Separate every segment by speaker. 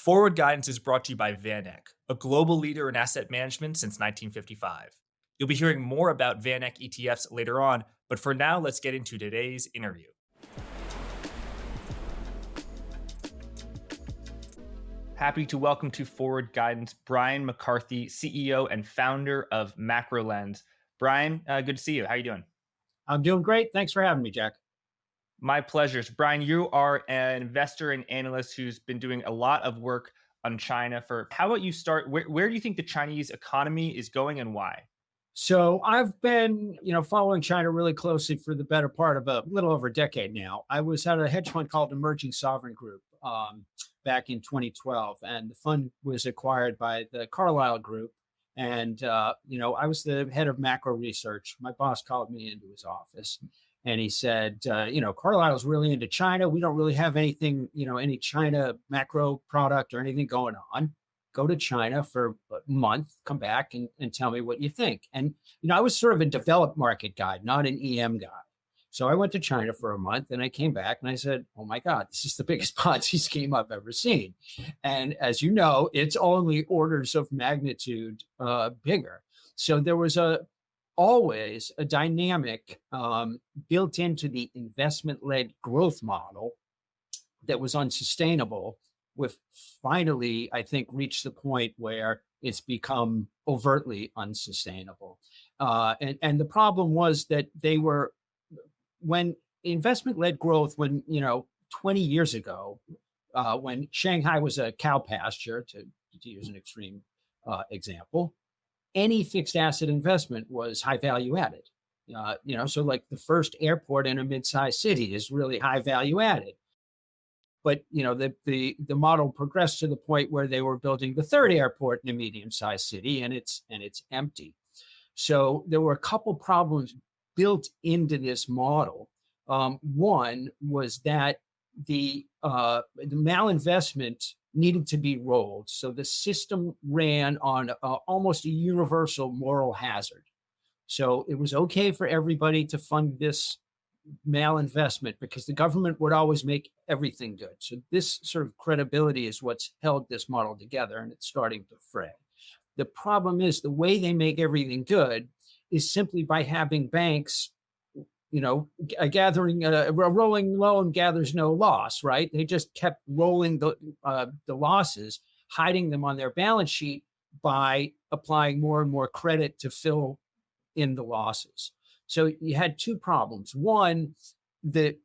Speaker 1: Forward Guidance is brought to you by VanEck, a global leader in asset management since 1955. You'll be hearing more about VanEck ETFs later on, but for now, let's get into today's interview. Happy to welcome to Forward Guidance Brian McCarthy, CEO and founder of MacroLens. Brian, good to see you. How are you doing?
Speaker 2: I'm doing great. Thanks for having me, Jack.
Speaker 1: My pleasure. So Brian, you are an investor and analyst who's been doing a lot of work on China how about you start, where do you think the Chinese economy is going and why?
Speaker 2: So I've been, following China really closely for the better part of a little over a decade now. I was at a hedge fund called Emerging Sovereign Group back in 2012, and the fund was acquired by the Carlyle Group. And, I was the head of macro research. My boss called me into his office and he said, Carlyle's really into China. We don't really have anything, any China macro product or anything going on. Go to China for a month, come back and tell me what you think. And, I was sort of a developed market guy, not an EM guy. So I went to China for a month and I came back and I said, oh my God, this is the biggest Ponzi scheme I've ever seen. And as you know, it's only orders of magnitude bigger. So there was always a dynamic built into the investment-led growth model that was unsustainable. We've finally, I think, reached the point where it's become overtly unsustainable. And the problem was that when investment-led growth, 20 years ago, when Shanghai was a cow pasture, to use an extreme example, any fixed asset investment was high value added. So like the first airport in a mid-sized city is really high value added. But the model progressed to the point where they were building the third airport in a medium-sized city, and it's empty. So there were a couple problems built into this model. One was that the malinvestment needed to be rolled. So the system ran on almost a universal moral hazard. So it was okay for everybody to fund this malinvestment because the government would always make everything good. So this sort of credibility is what's held this model together, and it's starting to fray. The problem is the way they make everything good is simply by having banks, a rolling loan gathers no loss, right? They just kept rolling the losses, hiding them on their balance sheet by applying more and more credit to fill in the losses. So you had two problems. One, the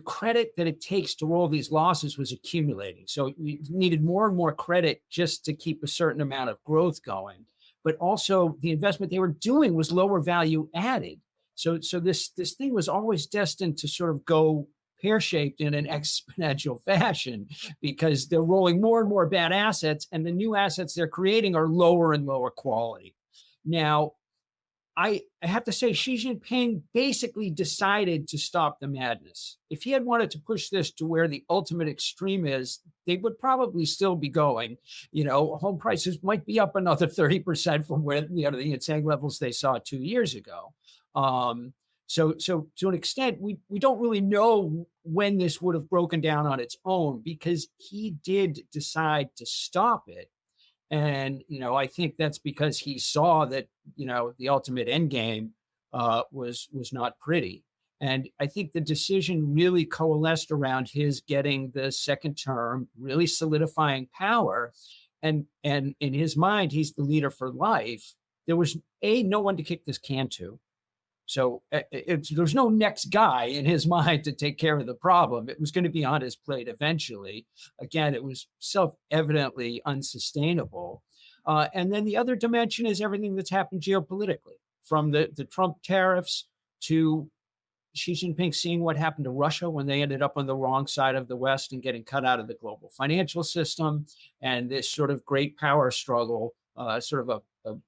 Speaker 2: credit that it takes to roll these losses was accumulating. So you needed more and more credit just to keep a certain amount of growth going. But also the investment they were doing was lower value added. So this thing was always destined to sort of go pear-shaped in an exponential fashion because they're rolling more and more bad assets, and the new assets they're creating are lower and lower quality. Now, I have to say, Xi Jinping basically decided to stop the madness. If he had wanted to push this to where the ultimate extreme is, they would probably still be going. Home prices might be up another 30% from where the insane levels they saw 2 years ago. So to an extent, we don't really know when this would have broken down on its own because he did decide to stop it. And, I think that's because he saw that, the ultimate end game was not pretty. And I think the decision really coalesced around his getting the second term, really solidifying power. And in his mind, he's the leader for life. There was no one to kick this can to. So there's no next guy in his mind to take care of the problem. It was going to be on his plate eventually. Again, it was self-evidently unsustainable. And then the other dimension is everything that's happened geopolitically, from the Trump tariffs to Xi Jinping seeing what happened to Russia when they ended up on the wrong side of the West and getting cut out of the global financial system, and this sort of great power struggle, sort of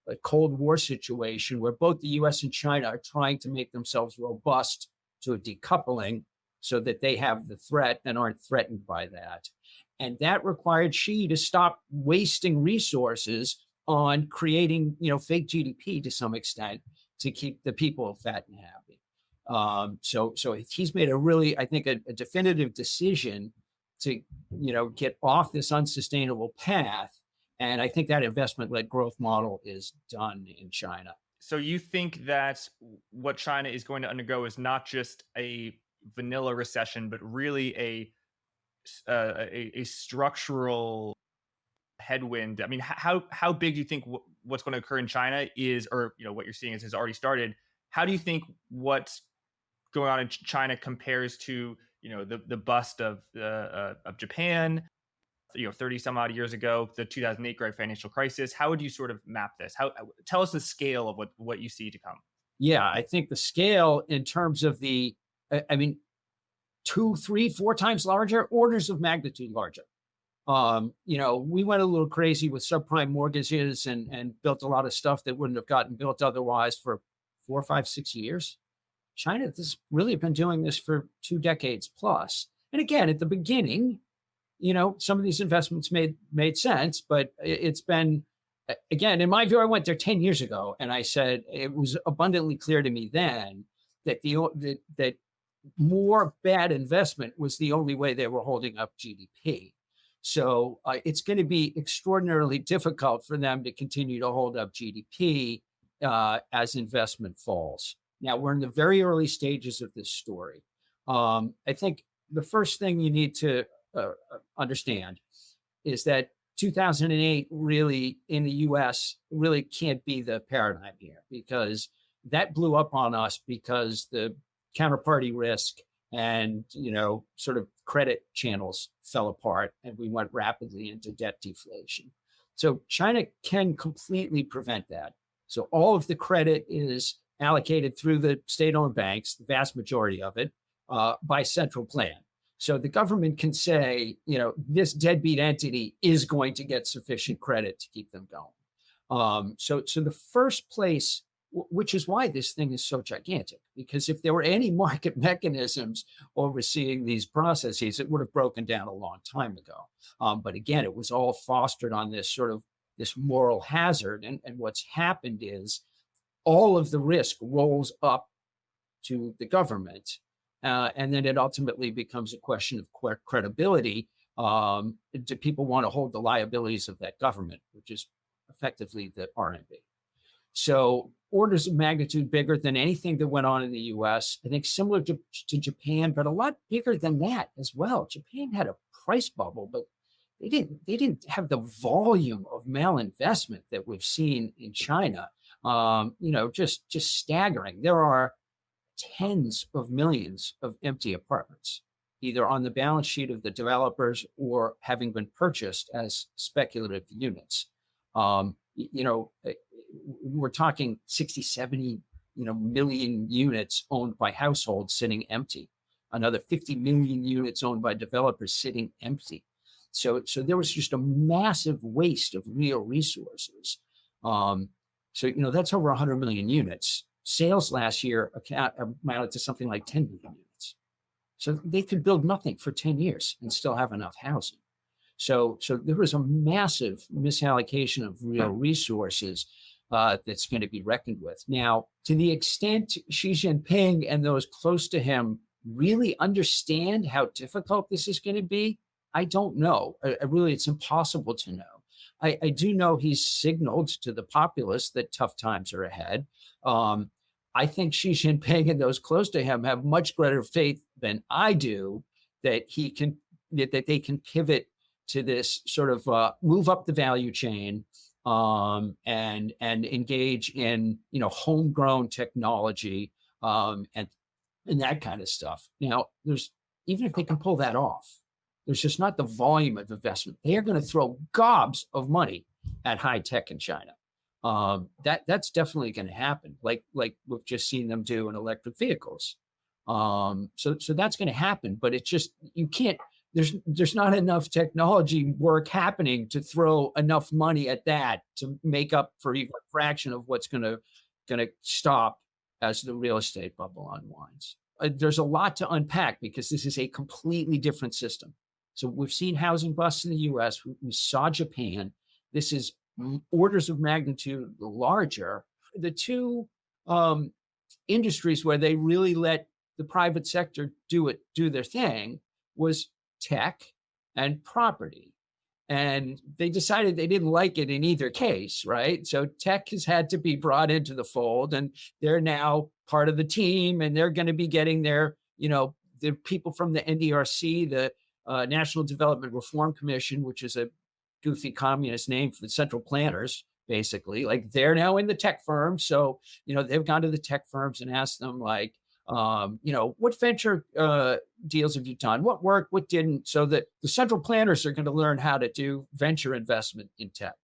Speaker 2: a Cold War situation where both the US and China are trying to make themselves robust to a decoupling so that they have the threat and aren't threatened by that. And that required Xi to stop wasting resources on creating, fake GDP to some extent to keep the people fat and happy. So he's made a really, I think, a definitive decision to, get off this unsustainable path. And I think that investment-led growth model is done in China.
Speaker 1: So you think that what China is going to undergo is not just a vanilla recession, but really a structural headwind? I mean, how big do you think what's going to occur in China is, or what you're seeing is has already started? How do you think what's going on in China compares to the bust of Japan, 30 some odd years ago, the 2008 great financial crisis? How would you sort of map this? How Tell us the scale of what you see to come?
Speaker 2: Yeah, I think the scale in terms of I mean, two, three, four times larger, orders of magnitude larger. We went a little crazy with subprime mortgages and built a lot of stuff that wouldn't have gotten built otherwise for 4, 5, 6 years. China has really been doing this for 2 decades plus. And again, at the beginning, some of these investments made sense, but it's been, again, in my view, I went there 10 years ago and I said it was abundantly clear to me then that that more bad investment was the only way they were holding up GDP. So it's going to be extraordinarily difficult for them to continue to hold up GDP as investment falls. Now, we're in the very early stages of this story. I think the first thing you need to understand is that 2008 really in the US really can't be the paradigm here, because that blew up on us because the counterparty risk and sort of credit channels fell apart and we went rapidly into debt deflation. So China can completely prevent that. So all of the credit is allocated through the state-owned banks, the vast majority of it, by central plan. So the government can say, this deadbeat entity is going to get sufficient credit to keep them going. So the first place, which is why this thing is so gigantic, because if there were any market mechanisms overseeing these processes, it would have broken down a long time ago. But again, it was all fostered on this moral hazard. And what's happened is all of the risk rolls up to the government. And then it ultimately becomes a question of credibility. Do people want to hold the liabilities of that government, which is effectively the RMB? So orders of magnitude bigger than anything that went on in the US, I think similar to Japan, but a lot bigger than that as well. Japan had a price bubble, but they didn't have the volume of malinvestment that we've seen in China. Just staggering. There are tens of millions of empty apartments, either on the balance sheet of the developers or having been purchased as speculative units. We're talking 60, 70, million units owned by households sitting empty, another 50 million units owned by developers sitting empty. So there was just a massive waste of real resources. That's over 100 million units. Sales last year amounted to something like 10 million units. So they could build nothing for 10 years and still have enough housing. So there was a massive misallocation of real resources that's going to be reckoned with. Now, to the extent Xi Jinping and those close to him really understand how difficult this is going to be, I don't know. Really, it's impossible to know. I do know he's signaled to the populace that tough times are ahead. I think Xi Jinping and those close to him have much greater faith than I do that they can pivot to this sort of move up the value chain and engage in homegrown technology and that kind of stuff. Now, even if they can pull that off, there's just not the volume of investment. They are going to throw gobs of money at high tech in China. That's definitely going to happen, like we've just seen them do in electric vehicles. So that's going to happen, but it's just you can't. There's not enough technology work happening to throw enough money at that to make up for even a fraction of what's going to stop as the real estate bubble unwinds. There's a lot to unpack because this is a completely different system. So we've seen housing busts in the U.S. We saw Japan. This is orders of magnitude larger. The two industries where they really let the private sector do their thing was tech and property. And they decided they didn't like it in either case, right? So tech has had to be brought into the fold, and they're now part of the team, and they're going to be getting their, the people from the NDRC, the National Development Reform Commission, which is a goofy communist name for the central planners, basically. Like, they're now in the tech firms. So, they've gone to the tech firms and asked them, like, what venture deals have you done? What worked? What didn't? So that the central planners are going to learn how to do venture investment in tech.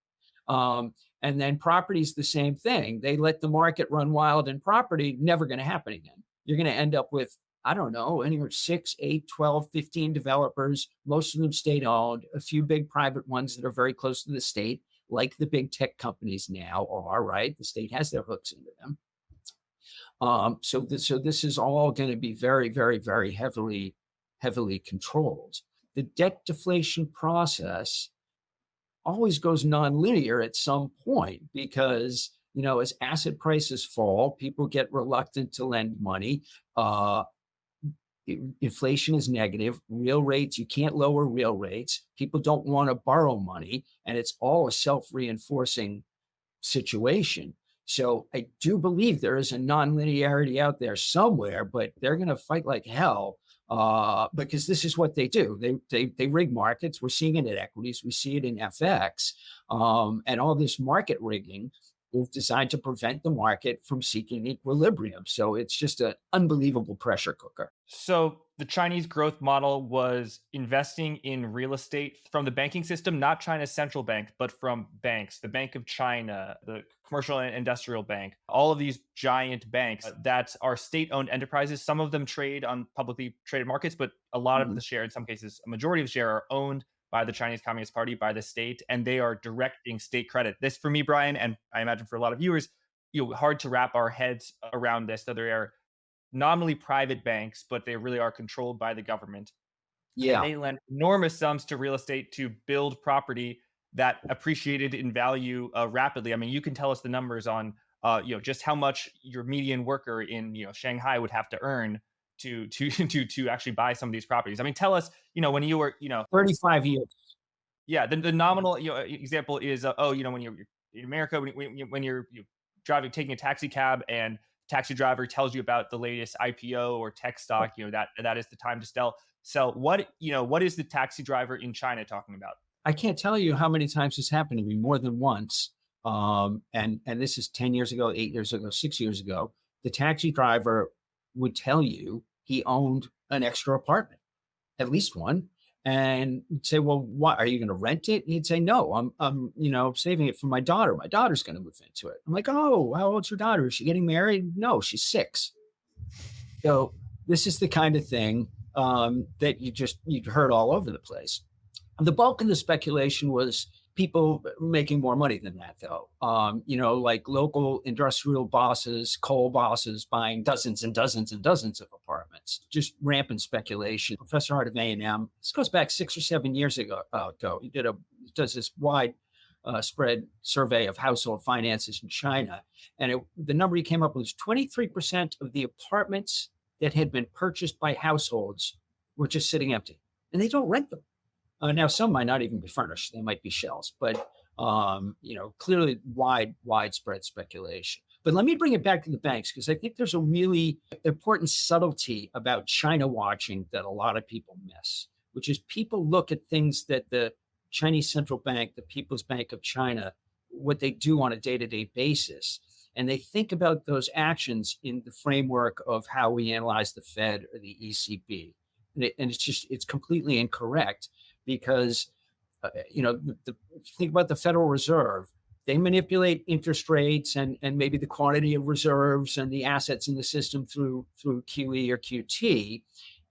Speaker 2: And then property is the same thing. They let the market run wild in property, never going to happen again. You're going to end up with, I don't know, anywhere 6, 8, 12, 15 developers, most of them state owned, a few big private ones that are very close to the state, like the big tech companies now are, right? The state has their hooks into them. So this is all going to be very, very, very heavily controlled. The debt deflation process always goes nonlinear at some point because, as asset prices fall, people get reluctant to lend money. Inflation is negative. Real rates, you can't lower real rates. People don't want to borrow money, and it's all a self-reinforcing situation. So I do believe there is a nonlinearity out there somewhere, but they're going to fight like hell because this is what they do. They rig markets. We're seeing it in equities. We see it in FX, and all this market rigging is designed to prevent the market from seeking equilibrium. So it's just an unbelievable pressure cooker.
Speaker 1: So the Chinese growth model was investing in real estate from the banking system, not China's central bank, but from banks, the Bank of China, the Commercial and Industrial Bank, all of these giant banks that are state-owned enterprises. Some of them trade on publicly traded markets, but a lot of the share, in some cases, a majority of the share are owned by the Chinese Communist Party, by the state, and they are directing state credit. This, for me, Brian, and I imagine for a lot of viewers, hard to wrap our heads around this. So there are nominally private banks, but they really are controlled by the government.
Speaker 2: Yeah.
Speaker 1: And they lend enormous sums to real estate to build property that appreciated in value rapidly. I mean, you can tell us the numbers on, just how much your median worker in, Shanghai would have to earn to actually buy some of these properties. I mean, tell us, when you were,
Speaker 2: 35 years.
Speaker 1: Yeah, the nominal example is, when you're in America, when you're driving, taking a taxi cab, and taxi driver tells you about the latest IPO or tech stock, that is the time to sell. What is the taxi driver in China talking about?
Speaker 2: I can't tell you how many times this happened to me, more than once. And this is 10 years ago, 8 years ago, 6 years ago. The taxi driver would tell you he owned an extra apartment, at least one. And you'd say, well, what, are you going to rent it? And he'd say, no, I'm saving it for my daughter. My daughter's going to move into it. I'm like, oh, how old's your daughter? Is she getting married? No, she's 6. So this is the kind of thing that you'd heard all over the place. The bulk of the speculation was people making more money than that, though. Like local industrial bosses, coal bosses buying dozens and dozens and dozens of apartments. Just rampant speculation. Professor Hart of A&M, this goes back 6 or 7 years ago. He does this wide spread survey of household finances in China. And the number he came up with was 23% of the apartments that had been purchased by households were just sitting empty. And they don't rent them. Now, some might not even be furnished. They might be shells, but, clearly widespread speculation. But let me bring it back to the banks, because I think there's a really important subtlety about China watching that a lot of people miss, which is people look at things that the Chinese central bank, the People's Bank of China, what they do on a day-to-day basis. And they think about those actions in the framework of how we analyze the Fed or the ECB. And it's completely incorrect. Because, think about the Federal Reserve. They manipulate interest rates and maybe the quantity of reserves and the assets in the system through QE or QT.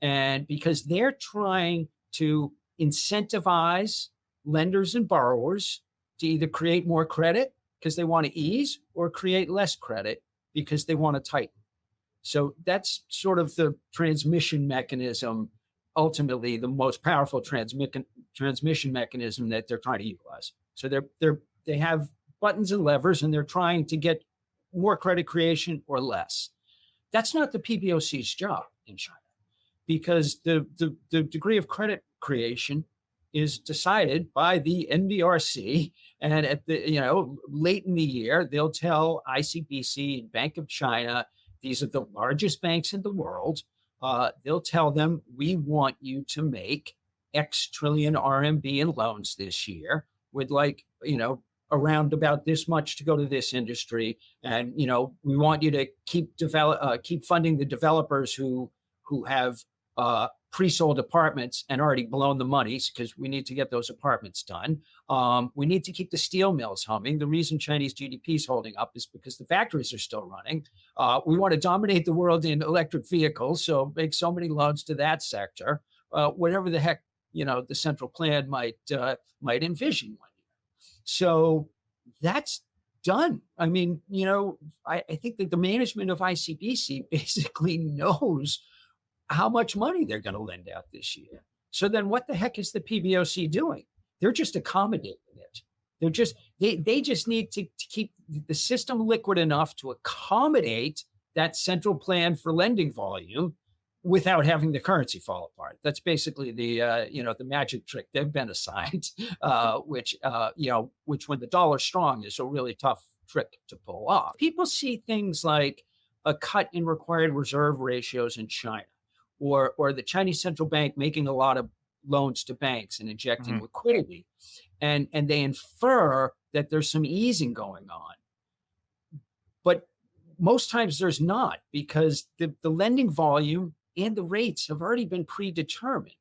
Speaker 2: And because they're trying to incentivize lenders and borrowers to either create more credit because they want to ease, or create less credit because they want to tighten. So that's sort of the transmission mechanism, ultimately the most powerful transmission mechanism that they're trying to utilize. So they have buttons and levers, and they're trying to get more credit creation or less. That's not the PBOC's job in China, because the degree of credit creation is decided by the NDRC. And at the, late in the year, they'll tell ICBC and Bank of China, these are the largest banks in the world. They'll tell them, we want you to make X trillion RMB in loans this year with around about this much to go to this industry. And, we want you to keep funding the developers who have pre-sold apartments and already blown the monies, because we need to get those apartments done. We need to keep the steel mills humming. The reason Chinese GDP is holding up is because the factories are still running. We want to dominate the world in electric vehicles, so make so many loans to that sector. Whatever the heck, the central plan might envision one year. So that's done. I mean, I think that the management of ICBC basically knows how much money they're going to lend out this year. So then what the heck is the PBOC doing? They're just accommodating it. They just need to keep the system liquid enough to accommodate that central plan for lending volume without having the currency fall apart. That's basically the magic trick they've been assigned, which when the dollar's strong is a really tough trick to pull off. People see things like a cut in required reserve ratios in China, or the Chinese central bank making a lot of loans to banks and injecting liquidity, and they infer that there's some easing going on. But most times there's not, because the lending volume and the rates have already been predetermined.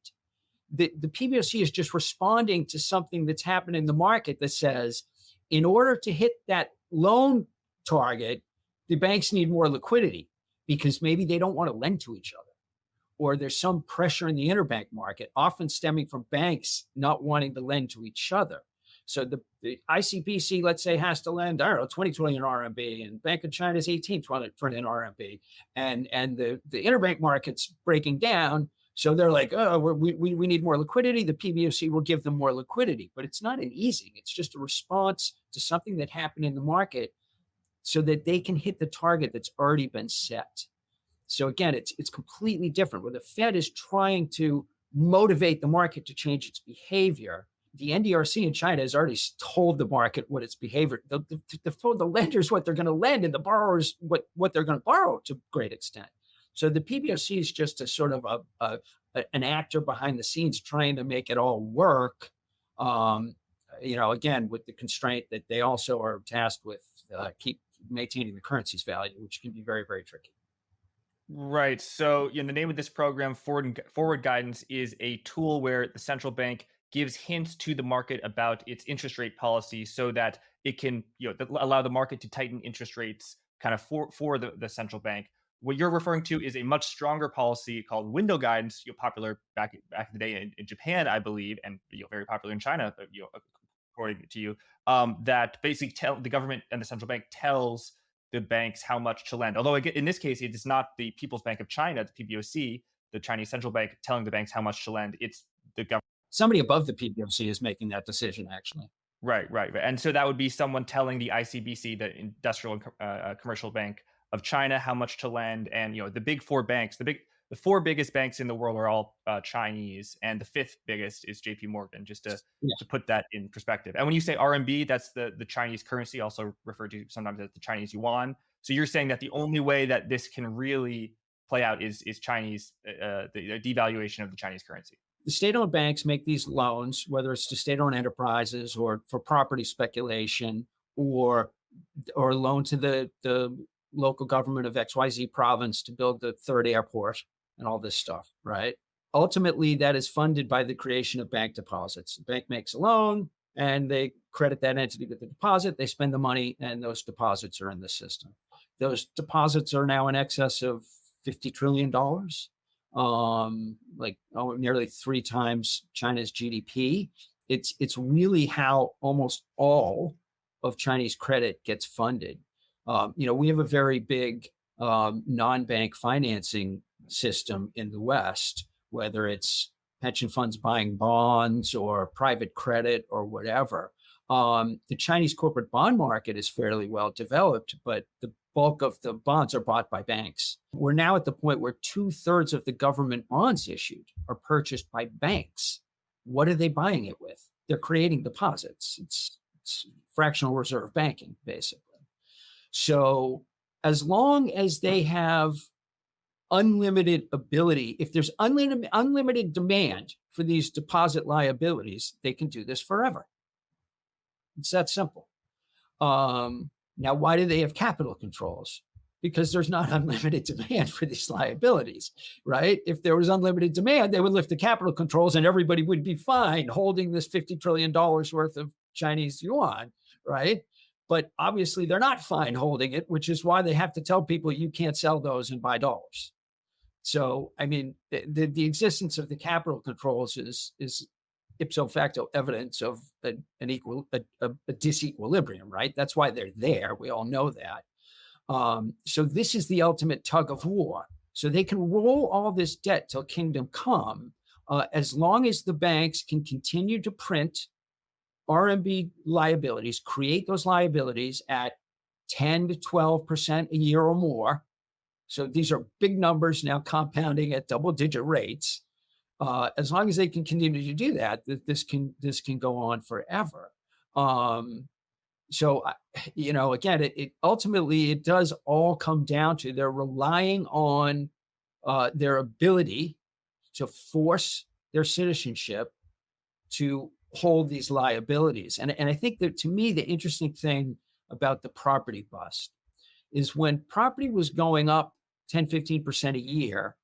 Speaker 2: The PBOC is just responding to something that's happened in the market that says, in order to hit that loan target, the banks need more liquidity because maybe they don't want to lend to each other, or there's some pressure in the interbank market, often stemming from banks not wanting to lend to each other. So the ICBC, let's say, has to lend, 20 trillion RMB, and Bank of China's 18 trillion RMB, and the interbank market's breaking down. So they're like, oh, we need more liquidity. The PBOC will give them more liquidity, but it's not an easing. It's just a response to something that happened in the market so that they can hit the target that's already been set. So again, it's completely different. Where the Fed is trying to motivate the market to change its behavior, the NDRC in China has already told the market what its behavior. They've told the lenders what they're going to lend, and the borrowers what they're going to borrow to a great extent. So the PBOC is just a sort of an actor behind the scenes trying to make it all work. Again, with the constraint that they also are tasked with keep maintaining the currency's value, which can be very, very tricky.
Speaker 1: Right. So, the name of this program, Forward Guidance, is a tool where the central bank gives hints to the market about its interest rate policy so that it can, allow the market to tighten interest rates kind of for the central bank. What you're referring to is a much stronger policy called Window Guidance, popular back in the day in Japan, I believe, and very popular in China, according to you, that basically the government and the central bank tells the banks how much to lend. Although in this case, it is not the People's Bank of China, the PBOC, the Chinese central bank, telling the banks how much to lend. It's the government.
Speaker 2: Somebody above the PBOC is making that decision, actually.
Speaker 1: Right. And so that would be someone telling the ICBC, the Industrial and Commercial Bank of China, how much to lend. And the big four banks, the four biggest banks in the world are all Chinese, and the fifth biggest is JP Morgan, just to put that in perspective. And when you say RMB, that's the Chinese currency, also referred to sometimes as the Chinese Yuan. So you're saying that the only way that this can really play out is Chinese, the devaluation of the Chinese currency.
Speaker 2: The state-owned banks make these loans, whether it's to state-owned enterprises or for property speculation, or loan to the local government of XYZ province to build the third airport and all this stuff, right? Ultimately, that is funded by the creation of bank deposits. The bank makes a loan and they credit that entity with the deposit, they spend the money, and those deposits are in the system. Those deposits are now in excess of $50 trillion. Nearly 3 times China's GDP. It's really how almost all of Chinese credit gets funded. We have a very big non-bank financing system in the West, whether it's pension funds buying bonds or private credit or whatever. The Chinese corporate bond market is fairly well developed, but the bulk of the bonds are bought by banks. We're now at the point where 2/3 of the government bonds issued are purchased by banks. what are they buying it with? They're creating deposits. It's fractional reserve banking, basically. So as long as they have unlimited ability, if there's unlimited demand for these deposit liabilities, they can do this forever. It's that simple. Now, why do they have capital controls? Because there's not unlimited demand for these liabilities, right? If there was unlimited demand, they would lift the capital controls and everybody would be fine holding this $50 trillion worth of Chinese yuan, right? But obviously they're not fine holding it, which is why they have to tell people you can't sell those and buy dollars. So, I mean, the existence of the capital controls is ipso facto evidence of a disequilibrium, right? That's why they're there. We all know that. So this is the ultimate tug of war. So they can roll all this debt till kingdom come, as long as the banks can continue to print RMB liabilities, create those liabilities at 10 to 12% a year or more. So these are big numbers now compounding at double-digit rates. As long as they can continue to do that, this can go on forever. So, again, it ultimately it does all come down to they're relying on their ability to force their citizenship to hold these liabilities. And I think that, to me, the interesting thing about the property bust is when property was going up 10, 15% a year,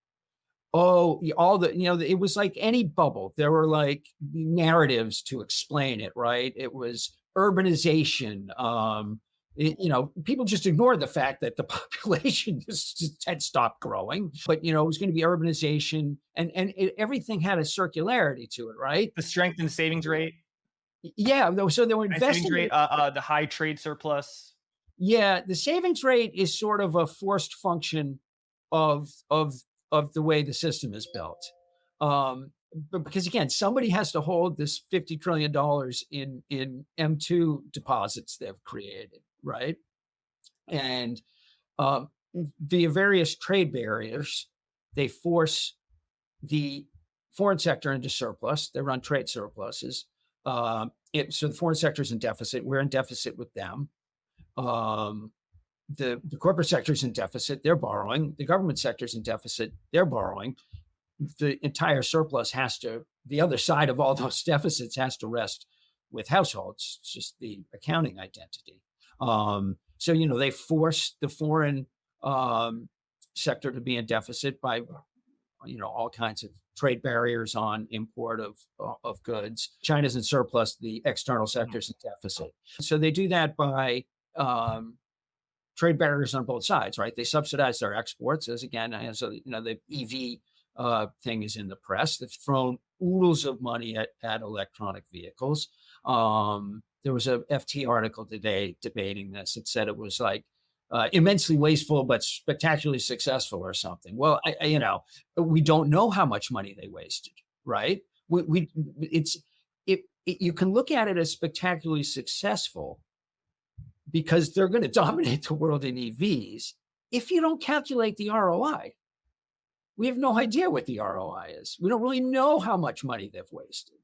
Speaker 2: it was like any bubble. There were like narratives to explain it, right? It was urbanization. People just ignored the fact that the population just had stopped growing, but it was going to be urbanization, and everything had a circularity to it, right?
Speaker 1: The strength in savings rate.
Speaker 2: Yeah, so they were investing.
Speaker 1: Savings rate, the high trade surplus.
Speaker 2: Yeah, the savings rate is sort of a forced function of the way the system is built. But because, again, somebody has to hold this $50 trillion in M2 deposits they've created, right? And via various trade barriers, they force the foreign sector into surplus. They run trade surpluses. So the foreign sector is in deficit. We're in deficit with them. The corporate sector is in deficit. They're borrowing. The government sector is in deficit. They're borrowing. The entire surplus the other side of all those deficits has to rest with households. It's just the accounting identity. So, they force the foreign sector to be in deficit by, all kinds of trade barriers on import of goods. China's in surplus. The external sector's in deficit. So they do that by trade barriers on both sides, right? They subsidize their exports, the EV thing is in the press. They've thrown oodles of money at electronic vehicles. There was a FT article today debating this. It said it was like immensely wasteful but spectacularly successful or something. Well, we don't know how much money they wasted, right? You can look at it as spectacularly successful because they're going to dominate the world in EVs. If you don't calculate the ROI, we have no idea what the ROI is. We don't really know how much money they've wasted.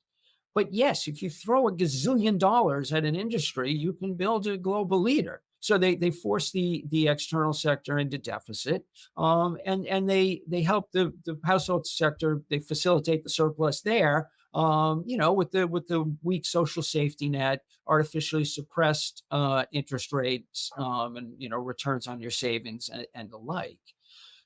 Speaker 2: But yes, if you throw $1 gazillion at an industry, you can build a global leader. So they force the external sector into deficit, and they help the household sector. They facilitate the surplus there, with the weak social safety net, artificially suppressed interest rates, and returns on your savings and the like.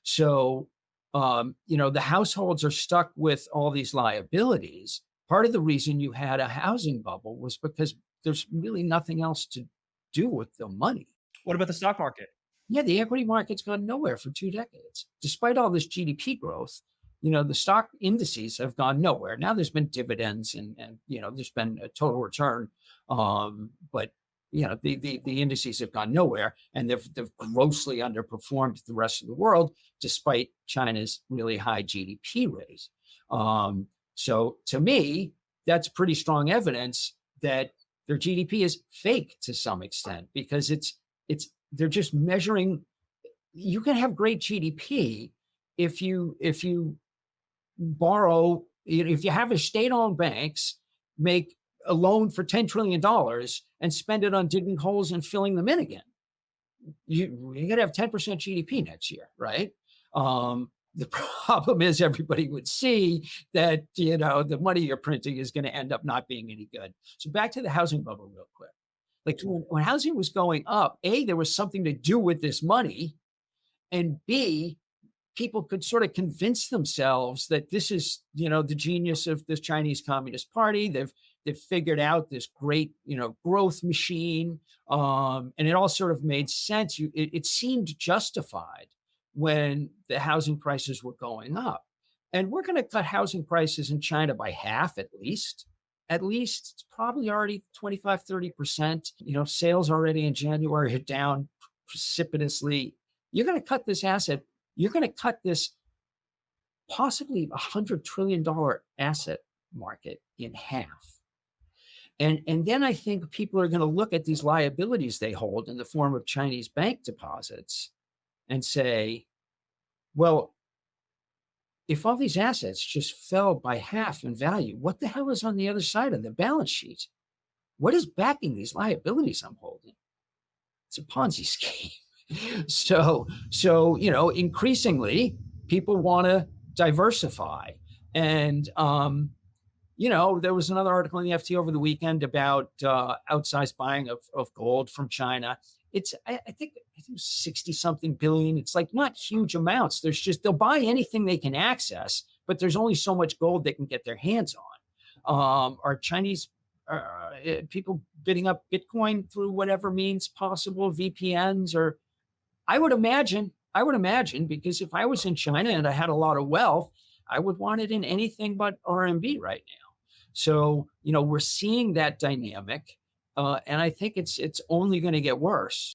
Speaker 2: So the households are stuck with all these liabilities. Part of the reason you had a housing bubble was because there's really nothing else to do with the money.
Speaker 1: What about the stock market?
Speaker 2: Yeah, the equity market's gone nowhere for 2 decades. Despite all this GDP growth, the stock indices have gone nowhere. Now there's been dividends and there's been a total return. But the indices have gone nowhere, and they've grossly underperformed the rest of the world, despite China's really high GDP rate. So to me, that's pretty strong evidence that their GDP is fake to some extent, because they're just measuring. You can have great GDP if you borrow if you have a state-owned banks make a loan for $10 trillion and spend it on digging holes and filling them in again, you're going to have 10% GDP next year, right? The problem is everybody would see that, the money you're printing is going to end up not being any good. So back to the housing bubble real quick. Like when housing was going up, A, there was something to do with this money, and B, people could sort of convince themselves that this is, the genius of this Chinese Communist Party. They've figured out this great, growth machine. And it all sort of made sense. It seemed justified when the housing prices were going up. And we're going to cut housing prices in China by half at least. At least it's probably already 25, 30%. Sales already in January are down precipitously. You're going to cut this asset. You're going to cut this possibly $100 trillion asset market in half. And then I think people are going to look at these liabilities they hold in the form of Chinese bank deposits and say, well, if all these assets just fell by half in value, what the hell is on the other side of the balance sheet? What is backing these liabilities I'm holding? It's a Ponzi scheme. So, increasingly people want to diversify. And, there was another article in the FT over the weekend about outsized buying of gold from China. I think it was 60 something billion. It's like not huge amounts. They'll buy anything they can access, but there's only so much gold they can get their hands on. Are Chinese people bidding up Bitcoin through whatever means possible, VPNs, or I would imagine, because if I was in China and I had a lot of wealth, I would want it in anything but RMB right now. So, we're seeing that dynamic. And I think it's only going to get worse.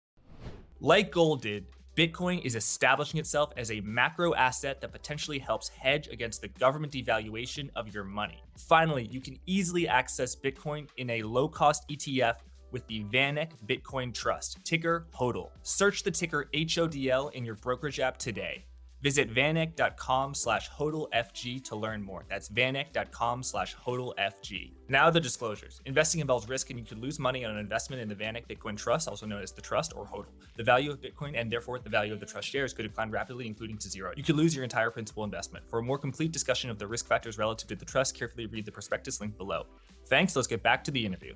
Speaker 1: Like gold did, Bitcoin is establishing itself as a macro asset that potentially helps hedge against the government devaluation of your money. Finally, you can easily access Bitcoin in a low-cost ETF with the VanEck Bitcoin Trust, ticker HODL. Search the ticker HODL in your brokerage app today. Visit vaneck.com/HODLFG to learn more. That's vaneck.com/HODLFG. Now the disclosures. Investing involves risk and you could lose money on an investment in the VanEck Bitcoin Trust, also known as the Trust or HODL. The value of Bitcoin and therefore the value of the Trust shares could decline rapidly, including to zero. You could lose your entire principal investment. For a more complete discussion of the risk factors relative to the Trust, carefully read the prospectus linked below. Thanks, let's get back to the interview.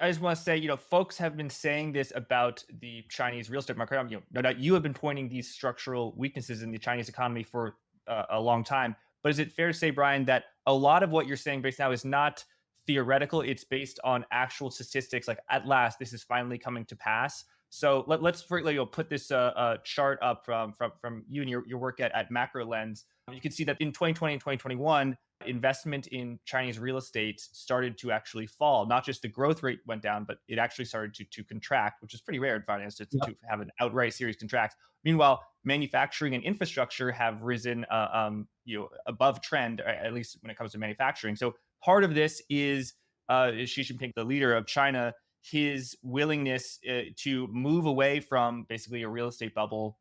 Speaker 1: I just want to say, folks have been saying this about the Chinese real estate market. No doubt you have been pointing these structural weaknesses in the Chinese economy for a long time. But is it fair to say, Brian, that a lot of what you're saying based now is not theoretical? It's based on actual statistics. Like at last, this is finally coming to pass. So let's put this chart up from you and your work at Macro Lens. You can see that in 2020 and 2021, investment in Chinese real estate started to actually fall. Not just the growth rate went down, but it actually started to contract, which is pretty rare in finance to have an outright series contract. Meanwhile, manufacturing and infrastructure have risen above trend, at least when it comes to manufacturing. So part of this is Xi Jinping, the leader of China, his willingness to move away from basically a real estate bubble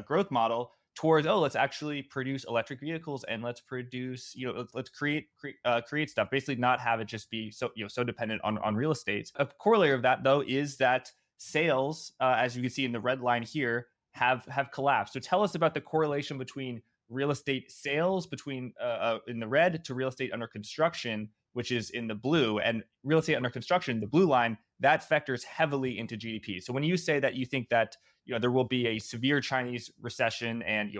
Speaker 1: growth model towards, let's actually produce electric vehicles and let's produce, let's create stuff. Basically, not have it just be so dependent on real estate. A corollary of that, though, is that sales, as you can see in the red line here, have collapsed. So tell us about the correlation between real estate sales between in the red to real estate under construction, which is in the blue, and real estate under construction, the blue line, that factors heavily into GDP. So when you say that you think that there will be a severe Chinese recession and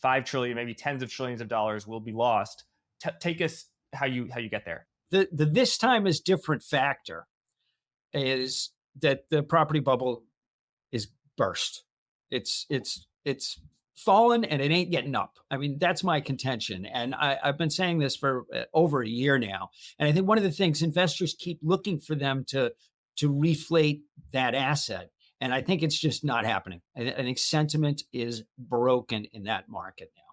Speaker 1: 5 trillion, maybe tens of trillions of dollars will be lost, take us how you get there.
Speaker 2: The this time is different factor is that the property bubble is burst. It's fallen and it ain't getting up. I mean, that's my contention. And I've been saying this for over a year now. And I think one of the things investors keep looking for them to reflate that asset. And I think it's just not happening. I think sentiment is broken in that market now.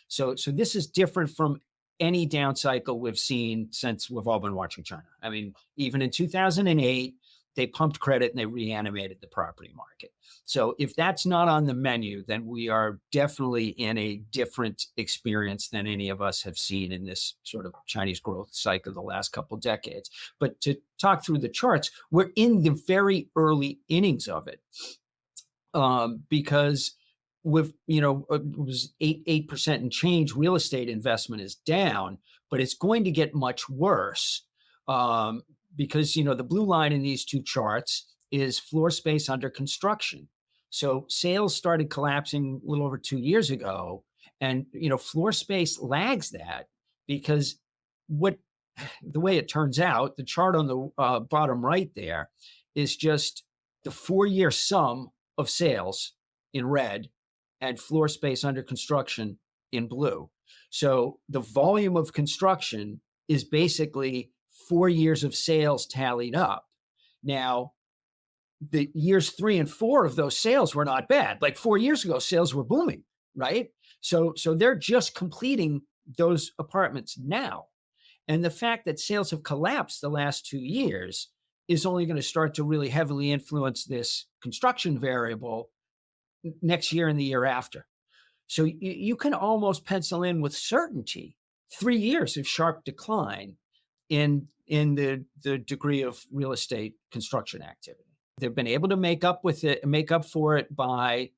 Speaker 2: So this is different from any down cycle we've seen since we've all been watching China. I mean, even in 2008, they pumped credit and they reanimated the property market. So if that's not on the menu, then we are definitely in a different experience than any of us have seen in this sort of Chinese growth cycle the last couple of decades. But to talk through the charts, we're in the very early innings of it, because with, it was 8% and change, real estate investment is down, but it's going to get much worse, because the blue line in these two charts is floor space under construction. So sales started collapsing a little over 2 years ago, and floor space lags that, because the way it turns out, the chart on the bottom right there is just the 4-year sum of sales in red and floor space under construction in blue. So the volume of construction is basically 4 years of sales tallied up. Now, the years 3 and 4 of those sales were not bad. Like 4 years ago, sales were booming, right? So they're just completing those apartments now. And the fact that sales have collapsed the last 2 years is only going to start to really heavily influence this construction variable next year and the year after. So you can almost pencil in with certainty 3 years of sharp decline in the degree of real estate construction activity. They've been able to make up for it by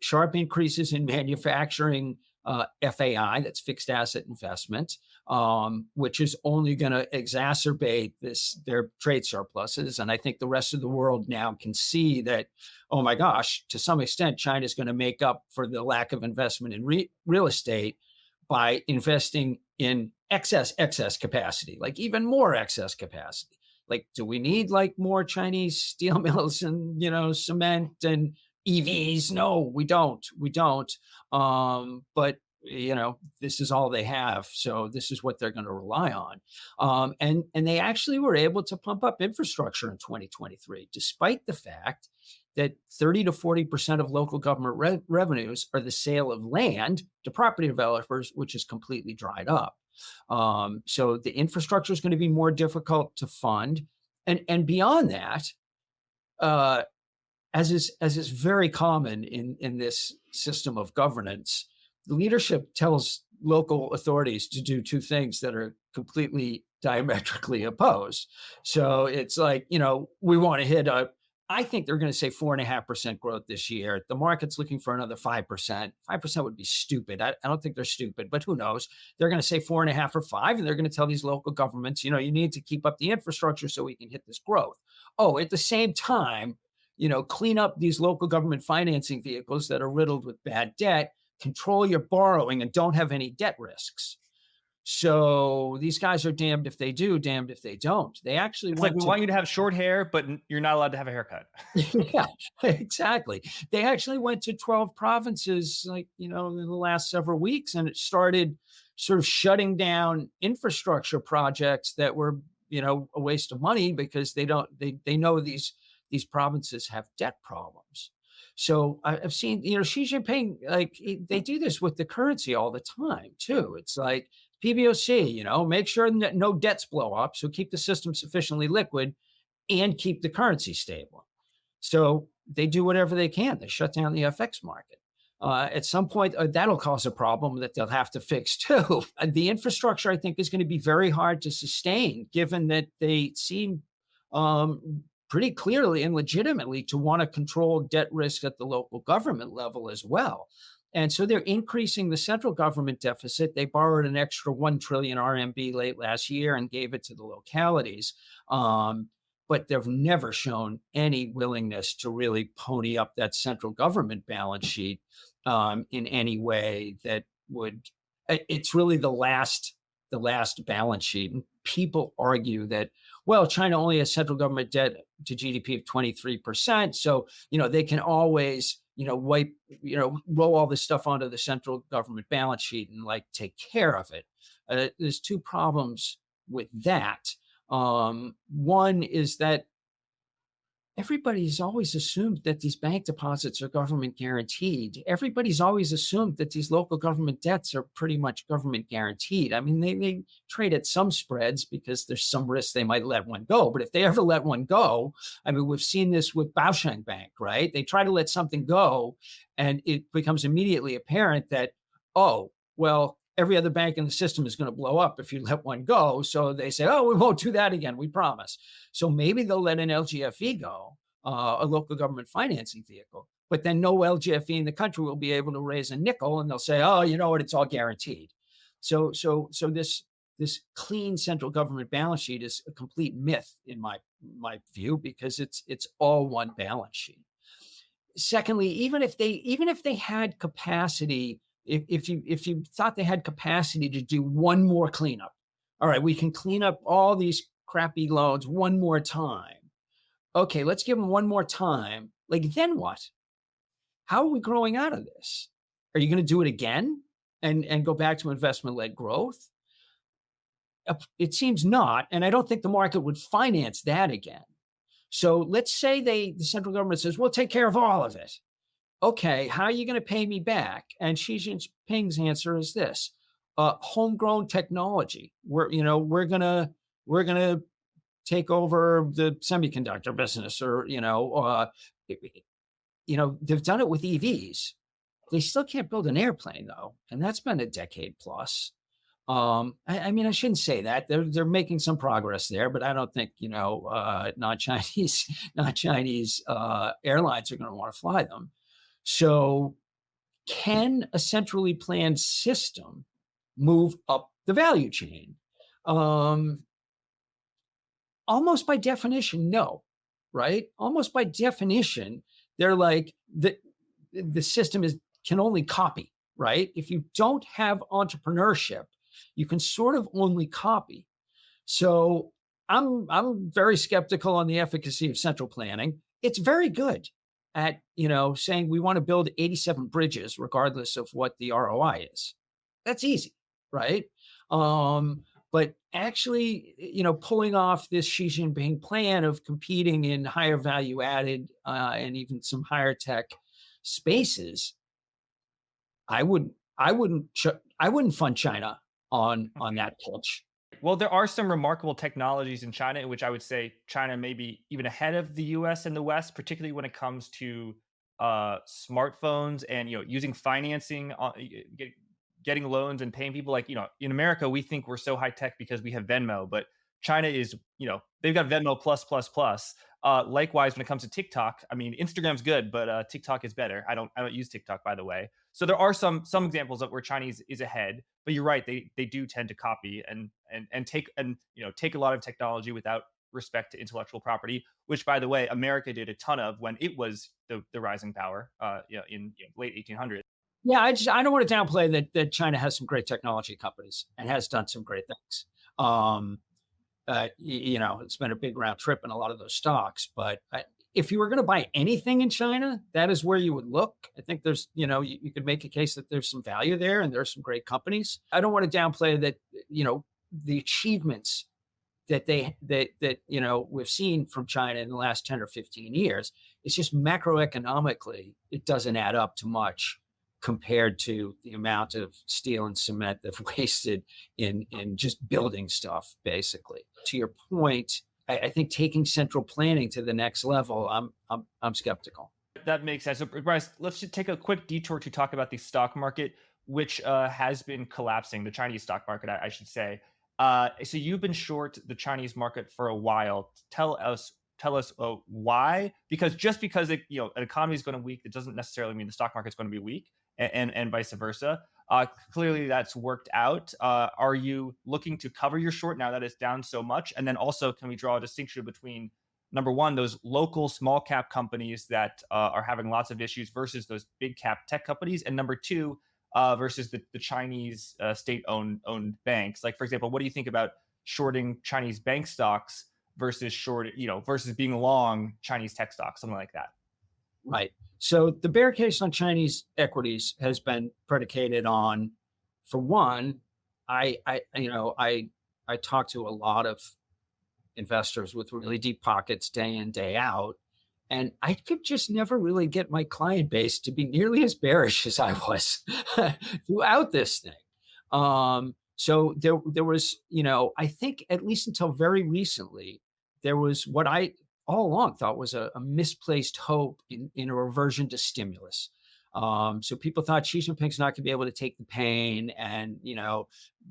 Speaker 2: sharp increases in manufacturing FAI, that's fixed asset investment, which is only going to exacerbate their trade surpluses. And I think the rest of the world now can see that, oh my gosh, to some extent, China is going to make up for the lack of investment in real estate by investing in excess capacity, like even more excess capacity. Like, do we need like more Chinese steel mills and, cement and EVs? No, we don't. But this is all they have. So this is what they're going to rely on. And they actually were able to pump up infrastructure in 2023, despite the fact that 30 to 40% of local government revenues are the sale of land to property developers, which is completely dried up. So the infrastructure is going to be more difficult to fund. And beyond that, as is very common in this system of governance, the leadership tells local authorities to do two things that are completely diametrically opposed. So it's like, we want to hit I think they're going to say 4.5% growth this year. The market's looking for another 5%. 5% would be stupid. I don't think they're stupid, but who knows? They're going to say 4.5 or 5, and they're going to tell these local governments, you need to keep up the infrastructure so we can hit this growth. Oh, at the same time, clean up these local government financing vehicles that are riddled with bad debt, control your borrowing, and don't have any debt risks. So these guys are damned if they do, damned if they don't. They actually
Speaker 1: we want you to have short hair, but you're not allowed to have a haircut.
Speaker 2: Yeah, exactly. They actually went to 12 provinces, in the last several weeks, and it started sort of shutting down infrastructure projects that were, a waste of money, because they know these provinces have debt problems. So I've seen, Xi Jinping, they do this with the currency all the time too. It's like PBOC, make sure that no debts blow up. So keep the system sufficiently liquid and keep the currency stable. So they do whatever they can. They shut down the FX market. At some point, that'll cause a problem that they'll have to fix too. The infrastructure, I think, is going to be very hard to sustain, given that they seem pretty clearly and legitimately to want to control debt risk at the local government level as well. And so they're increasing the central government deficit. They borrowed an extra 1 trillion RMB late last year and gave it to the localities. But they've never shown any willingness to really pony up that central government balance sheet in any way that would. It's really the last balance sheet. And people argue that, well, China only has central government debt to GDP of 23%. So, they can always, roll all this stuff onto the central government balance sheet and take care of it. There's two problems with that. One is that Everybody's always assumed that these bank deposits are government guaranteed. Everybody's always assumed that these local government debts are pretty much government guaranteed. I mean, they trade at some spreads because there's some risk they might let one go. But if they ever let one go, I mean, we've seen this with Baosheng Bank, right? They try to let something go, and it becomes immediately apparent that, oh, well, every other bank in the system is going to blow up if you let one go. So they say, oh, we won't do that again. We promise. So maybe they'll let an LGFE go, a local government financing vehicle, but then no LGFE in the country will be able to raise a nickel, and they'll say, "Oh, you know what? It's all guaranteed." So this clean central government balance sheet is a complete myth in my view, because it's all one balance sheet. Secondly, even if they had capacity, if you thought they had capacity to do one more cleanup, all right, we can clean up all these crappy loans one more time. Okay, let's give them one more time. Like, then what? How are we growing out of this? Are you going to do it again and go back to investment-led growth? It seems not, and I don't think the market would finance that again. So let's say the central government says, we'll take care of all of it. Okay, how are you going to pay me back? And Xi Jinping's answer is this: homegrown technology. We're gonna take over the semiconductor business, or they've done it with EVs. They still can't build an airplane though, and that's been a decade plus. I mean, I shouldn't say that. They're making some progress there, but I don't think non-Chinese airlines are going to want to fly them. So, can a centrally planned system move up the value chain? Almost by definition, no. Right? Almost by definition, they're like the system can only copy. Right? If you don't have entrepreneurship, you can sort of only copy. So I'm very skeptical on the efficacy of central planning. It's very good at saying we want to build 87 bridges regardless of what the ROI is. That's easy, right? But actually, pulling off this Xi Jinping plan of competing in higher value added and even some higher tech spaces, I wouldn't fund China on that pitch.
Speaker 1: Well, there are some remarkable technologies in China, in which I would say China may be even ahead of the US and the West, particularly when it comes to smartphones and using financing, getting loans and paying people. Like, in America, we think we're so high tech because we have Venmo, but China is, they've got Venmo plus plus plus. Likewise, when it comes to TikTok, I mean, Instagram's good, but TikTok is better. I don't use TikTok, by the way. So there are some examples of where Chinese is ahead, but you're right, they do tend to copy and take a lot of technology without respect to intellectual property, which, by the way, America did a ton of when it was the rising power in late 1800s.
Speaker 2: Yeah, I don't want to downplay that China has some great technology companies and has done some great things. It's been a big round trip in a lot of those stocks, but if you were going to buy anything in China, that is where you would look. I think there's, you could make a case that there's some value there and there's some great companies. I don't want to downplay that, the achievements that we've seen from China in the last 10 or 15 years. It's just macroeconomically, it doesn't add up to much compared to the amount of steel and cement they've wasted in just building stuff, basically. To your point, I think taking central planning to the next level, I'm skeptical.
Speaker 1: That makes sense. So, Bryce, let's just take a quick detour to talk about the stock market, which has been collapsing, the Chinese stock market, I should say. So you've been short the Chinese market for a while. Tell us why? Because just because an economy is going to weak, it doesn't necessarily mean the stock market is going to be weak, and vice versa. Clearly, that's worked out. Are you looking to cover your short now that it's down so much? And then also, can we draw a distinction between, number one, those local small cap companies that are having lots of issues versus those big cap tech companies? And number two, versus the Chinese state-owned banks? Like, for example, what do you think about shorting Chinese bank stocks versus versus being long Chinese tech stocks, something like that?
Speaker 2: Right. So the bear case on Chinese equities has been predicated on, for one, I talk to a lot of investors with really deep pockets day in, day out, And I could just never really get my client base to be nearly as bearish as I was throughout this thing. So there was, I think at least until very recently, there was what I all along thought was a misplaced hope in a reversion to stimulus. So people thought Xi Jinping's not going to be able to take the pain, and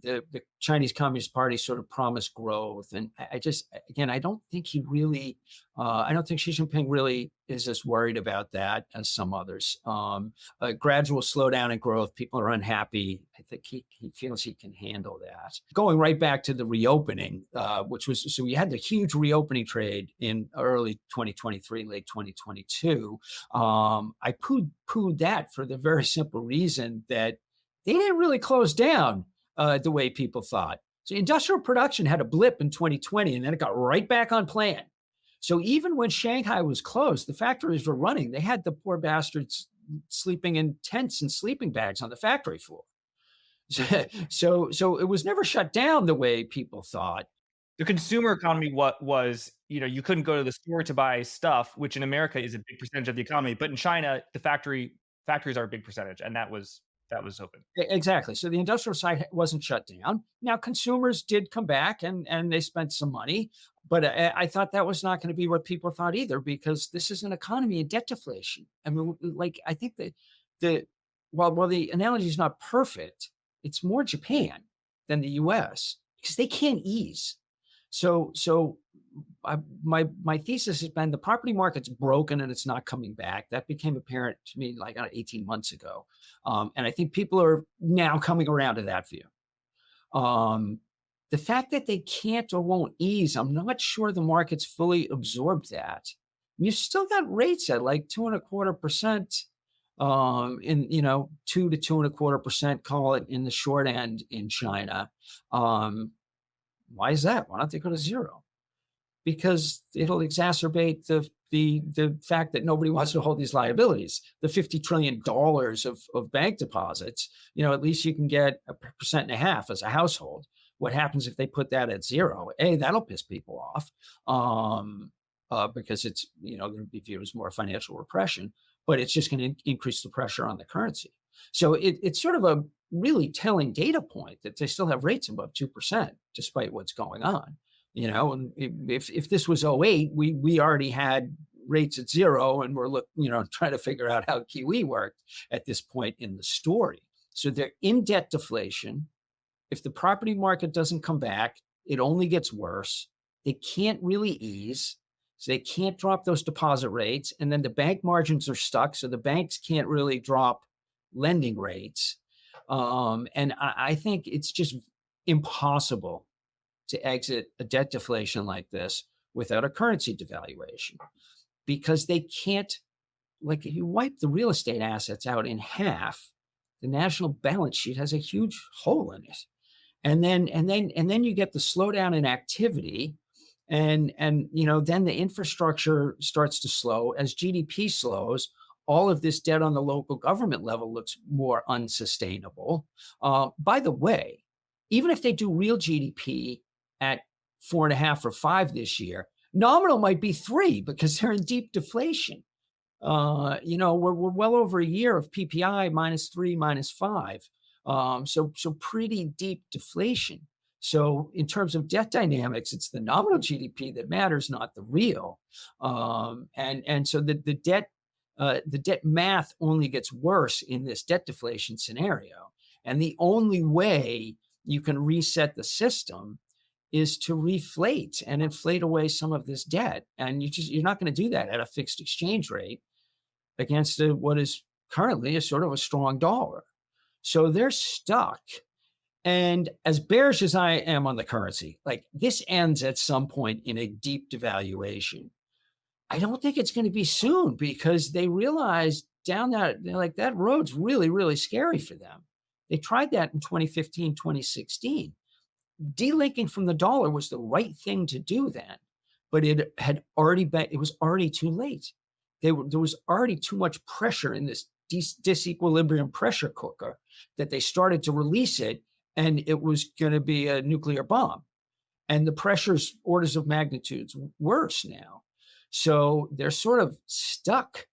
Speaker 2: the Chinese Communist Party sort of promised growth. And I just, again, I don't think I don't think Xi Jinping really is as worried about that as some others. A gradual slowdown in growth, people are unhappy. I think he feels he can handle that. Going right back to the reopening, which was, so we had the huge reopening trade in early 2023, late 2022. I pooed that for the very simple reason that they didn't really close down the way people thought. So industrial production had a blip in 2020, and then it got right back on plan. So even when Shanghai was closed, the factories were running. They had the poor bastards sleeping in tents and sleeping bags on the factory floor. So it was never shut down the way people thought.
Speaker 1: The consumer economy, what was, you couldn't go to the store to buy stuff, which in America is a big percentage of the economy, but in China, the factories are a big percentage, and that was open.
Speaker 2: Exactly. So the industrial side wasn't shut down. Now consumers did come back and they spent some money, but I thought that was not going to be what people thought either, because this is an economy of debt deflation. I mean, like, I think that while the analogy is not perfect, it's more Japan than the U.S. because they can't ease. So my thesis has been the property market's broken and it's not coming back. That became apparent to me like 18 months ago. And I think people are now coming around to that view. The fact that they can't or won't ease, I'm not sure the market's fully absorbed that. You've still got rates at like 2.25%, in 2 to 2.25%, call it, in the short end in China. Why is that? Why don't they go to zero? Because it'll exacerbate the fact that nobody wants to hold these liabilities. The $50 trillion of bank deposits, at least you can get 1.5% as a household. What happens if they put that at zero? That'll piss people off, because it's going to be viewed as more financial repression, but it's just going to increase the pressure on the currency. So it's sort of a really telling data point that they still have rates above 2%, despite what's going on. And if this was 2008, we already had rates at zero, and we're trying to figure out how QE worked at this point in the story. So they're in debt deflation. If the property market doesn't come back, it only gets worse. They can't really ease, so they can't drop those deposit rates, and then the bank margins are stuck, so the banks can't really drop lending rates. And I think it's just impossible to exit a debt deflation like this without a currency devaluation, because they can't, like, if you wipe the real estate assets out in half, the national balance sheet has a huge hole in it. And then you get the slowdown in activity, and then the infrastructure starts to slow. As GDP slows, all of this debt on the local government level looks more unsustainable. By the way, even if they do real GDP at 4.5 or 5 this year, nominal might be 3 because they're in deep deflation. We're well over a year of PPI -3, -5. So pretty deep deflation. So in terms of debt dynamics, it's the nominal GDP that matters, not the real. And so the debt math only gets worse in this debt deflation scenario. And the only way you can reset the system is to reflate and inflate away some of this debt. And you're not going to do that at a fixed exchange rate against what is currently a sort of a strong dollar. So they're stuck. And as bearish as I am on the currency, like, this ends at some point in a deep devaluation. I don't think it's going to be soon, because they realize that road's really, really scary for them. They tried that in 2015, 2016. Delinking from the dollar was the right thing to do then, but it was already too late. There was already too much pressure in this disequilibrium pressure cooker that they started to release it, and it was going to be a nuclear bomb. And the pressure's orders of magnitudes worse now. So they're sort of stuck,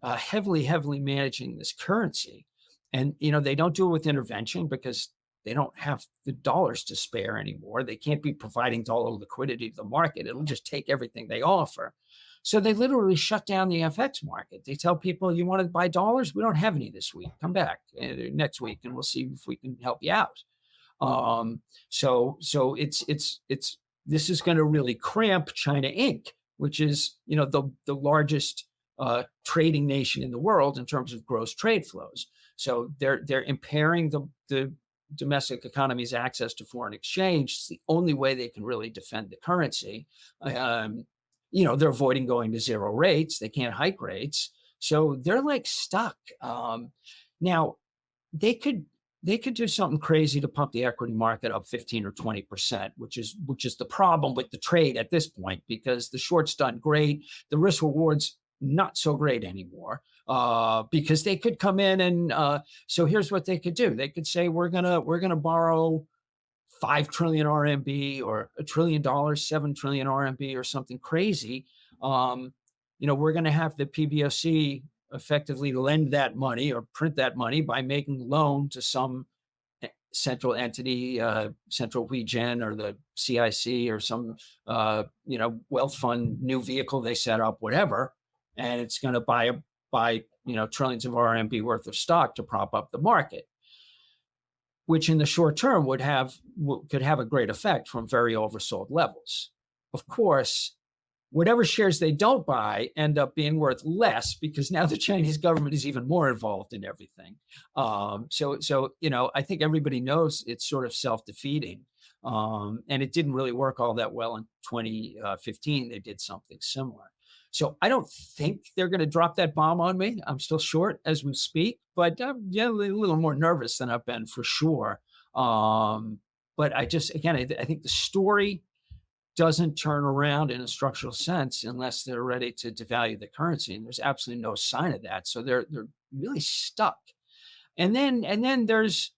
Speaker 2: heavily managing this currency. And, they don't do it with intervention because they don't have the dollars to spare anymore. They can't be providing dollar liquidity to the market. It'll just take everything they offer. So they literally shut down the FX market. They tell people, you want to buy dollars? We don't have any this week. Come back next week and we'll see if we can help you out. So it's this is going to really cramp China Inc., which is, the largest trading nation in the world in terms of gross trade flows. So they're impairing the domestic economy's access to foreign exchange. It's the only way they can really defend the currency. They're avoiding going to zero rates. They can't hike rates. So they're like stuck. Now they could do something crazy to pump the equity market up 15 or 20%, which is the problem with the trade at this point, because the short's done great. The risk reward's not so great anymore, because they could come in and so here's what they could do. They could say, we're gonna borrow 5 trillion RMB or $1 trillion, 7 trillion RMB or something crazy. We're going to have the PBOC effectively lend that money or print that money by making loan to some central entity, Central Weegen or the CIC or some, wealth fund, new vehicle they set up, whatever. And it's going to buy trillions of RMB worth of stock to prop up the market, which in the short term could have a great effect from very oversold levels. Of course, whatever shares they don't buy end up being worth less because now the Chinese government is even more involved in everything. So I think everybody knows it's sort of self-defeating. And it didn't really work all that well in 2015. They did something similar. So I don't think they're going to drop that bomb on me. I'm still short as we speak, but I'm a little more nervous than I've been for sure. But I think the story doesn't turn around in a structural sense unless they're ready to devalue the currency, and there's absolutely no sign of that. So they're really stuck. And then there's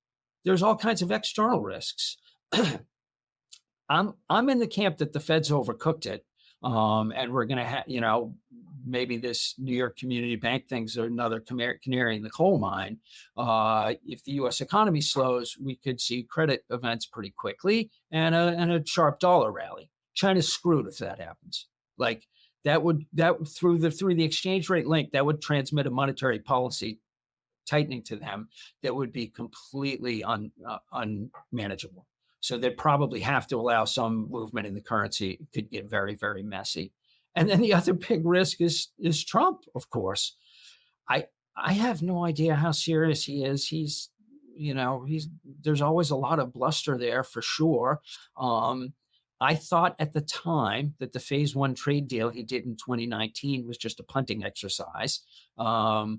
Speaker 2: all kinds of external risks. I'm in the camp that the Fed's overcooked it. And we're going to have, maybe this New York Community Bank thing's another canary in the coal mine. If the U.S. economy slows, we could see credit events pretty quickly and a sharp dollar rally. China's screwed if that happens. Like that through the exchange rate link, that would transmit a monetary policy tightening to them that would be completely unmanageable. So they'd probably have to allow some movement in the currency. It could get very, very messy. And then the other big risk is Trump, of course. I have no idea how serious he is. There's always a lot of bluster there for sure. I thought at the time that the phase one trade deal he did in 2019 was just a punting exercise. My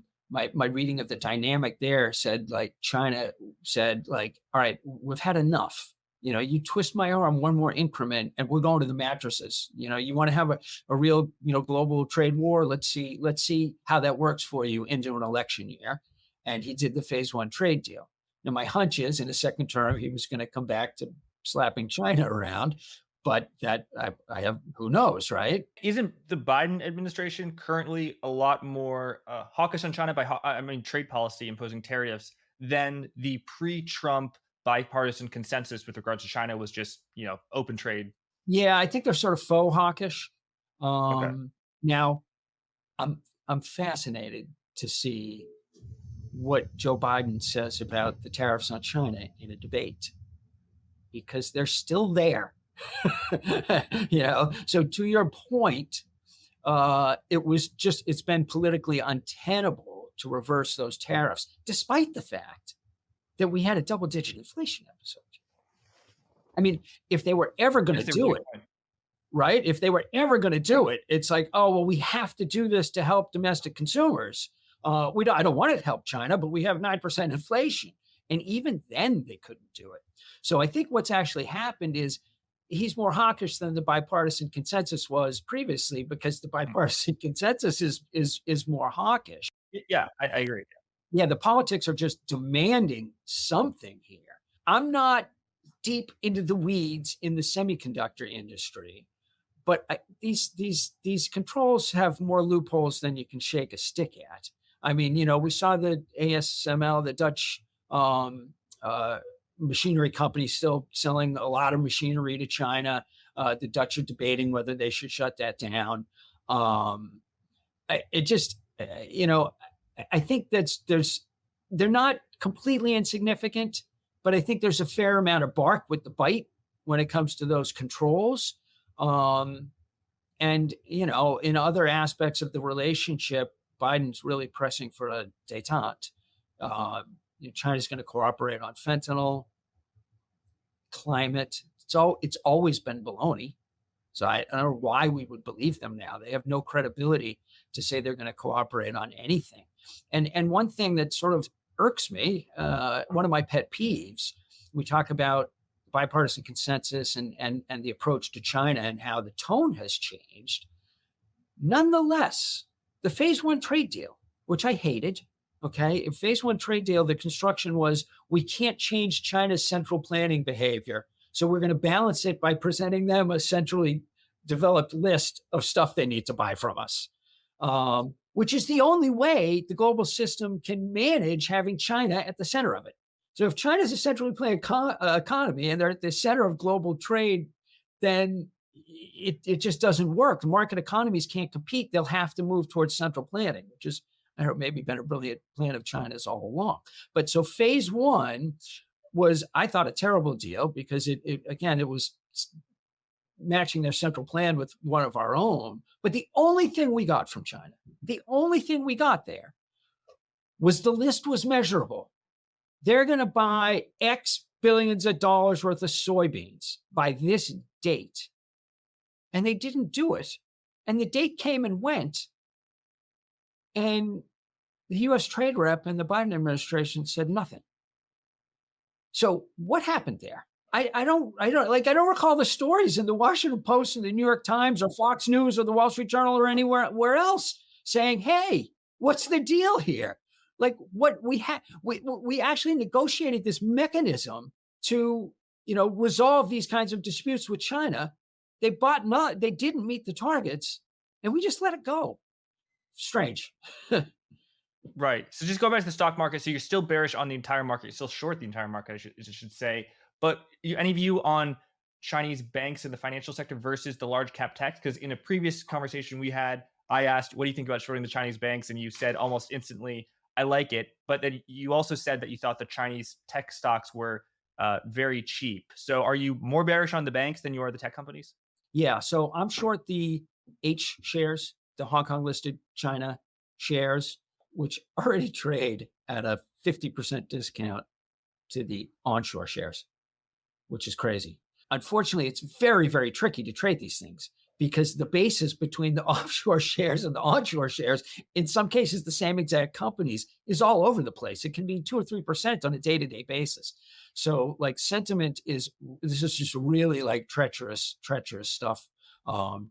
Speaker 2: reading of the dynamic there said, like, China said, like, all right, we've had enough. You twist my arm one more increment and we're going to the mattresses. You want to have a real, global trade war. Let's see how that works for you into an election year. And he did the phase one trade deal. Now, my hunch is in the second term, he was going to come back to slapping China around, but that I have, who knows, right?
Speaker 1: Isn't the Biden administration currently a lot more hawkish on China trade policy, imposing tariffs, than the pre-Trump bipartisan consensus with regards to China was just, open trade?
Speaker 2: Yeah, I think they're sort of faux hawkish.
Speaker 1: Okay.
Speaker 2: Now, I'm fascinated to see what Joe Biden says about the tariffs on China in a debate, because they're still there. So to your point, it's been politically untenable to reverse those tariffs, despite the fact that we had a double-digit inflation episode. I mean, if they were ever going to do it, right? If they were ever going to do it, it's like, oh, well, we have to do this to help domestic consumers. I don't want to help China, but we have 9% inflation. And even then they couldn't do it. So I think what's actually happened is he's more hawkish than the bipartisan consensus was previously, because the bipartisan consensus is more hawkish.
Speaker 1: Yeah, I agree.
Speaker 2: Yeah, the politics are just demanding something here. I'm not deep into the weeds in the semiconductor industry, But these controls have more loopholes than you can shake a stick at. I mean, we saw the ASML, the Dutch uh, machinery company, still selling a lot of machinery to China. The Dutch are debating whether they should shut that down. It just, I think they're not completely insignificant, but I think there's a fair amount of bark with the bite when it comes to those controls. And, in other aspects of the relationship, Biden's really pressing for a détente. China's going to cooperate on fentanyl, climate. It's always been baloney. So I don't know why we would believe them now. They have no credibility to say they're going to cooperate on anything. And one thing that sort of irks me, one of my pet peeves, we talk about bipartisan consensus and the approach to China and how the tone has changed. Nonetheless, the phase one trade deal, which I hated, okay, in phase one trade deal, the construction was we can't change China's central planning behavior. So we're going to balance it by presenting them a centrally developed list of stuff they need to buy from us, which is the only way the global system can manage having China at the center of it. So if China is a centrally planned economy and they're at the center of global trade, then it just doesn't work. The market economies can't compete. They'll have to move towards central planning, which is, I don't know, maybe been a brilliant plan of China's all along. But so phase one was, I thought, a terrible deal because it was matching their central plan with one of our own. But the only thing we got from China, the only thing we got there was the list was measurable. They're going to buy X billions of dollars worth of soybeans by this date. And they didn't do it. And the date came and went. And the US trade rep and the Biden administration said nothing. So what happened there? I don't recall the stories in the Washington Post and the New York Times or Fox News or the Wall Street Journal or anywhere else saying, hey, what's the deal here? Like what we actually negotiated this mechanism to, resolve these kinds of disputes with China. They didn't meet the targets and we just let it go. Strange.
Speaker 1: Right. So just go back to the stock market. So you're still bearish on the entire market. You're still short the entire market, I should say. But any view on Chinese banks in the financial sector versus the large cap tech? Because in a previous conversation we had, I asked, what do you think about shorting the Chinese banks? And you said almost instantly, I like it. But then you also said that you thought the Chinese tech stocks were very cheap. So are you more bearish on the banks than you are the tech companies?
Speaker 2: Yeah. So I'm short the H shares, the Hong Kong listed China shares, which already trade at a 50% discount to the onshore shares, which is crazy. Unfortunately, it's very, very tricky to trade these things because the basis between the offshore shares and the onshore shares, in some cases, the same exact companies, is all over the place. It can be 2 or 3% on a day-to-day basis. So like sentiment this is just really like treacherous stuff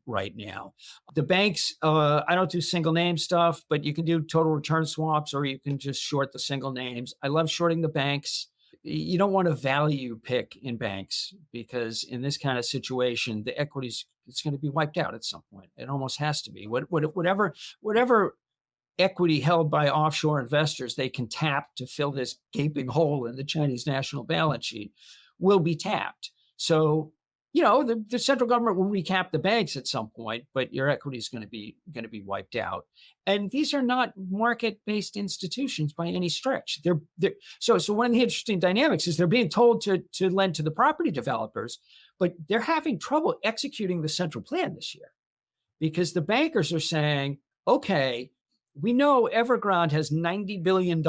Speaker 2: right now. The banks, I don't do single name stuff, but you can do total return swaps or you can just short the single names. I love shorting the banks. You don't want to value pick in banks because in this kind of situation, the equities, it's going to be wiped out at some point. It almost has to be. Whatever equity held by offshore investors they can tap to fill this gaping hole in the Chinese national balance sheet will be tapped. So, the central government will recap the banks at some point, but your equity is going to be wiped out. And these are not market-based institutions by any stretch. So one of the interesting dynamics is they're being told to lend to the property developers, but they're having trouble executing the central plan this year because the bankers are saying, okay, we know Evergrande has $90 billion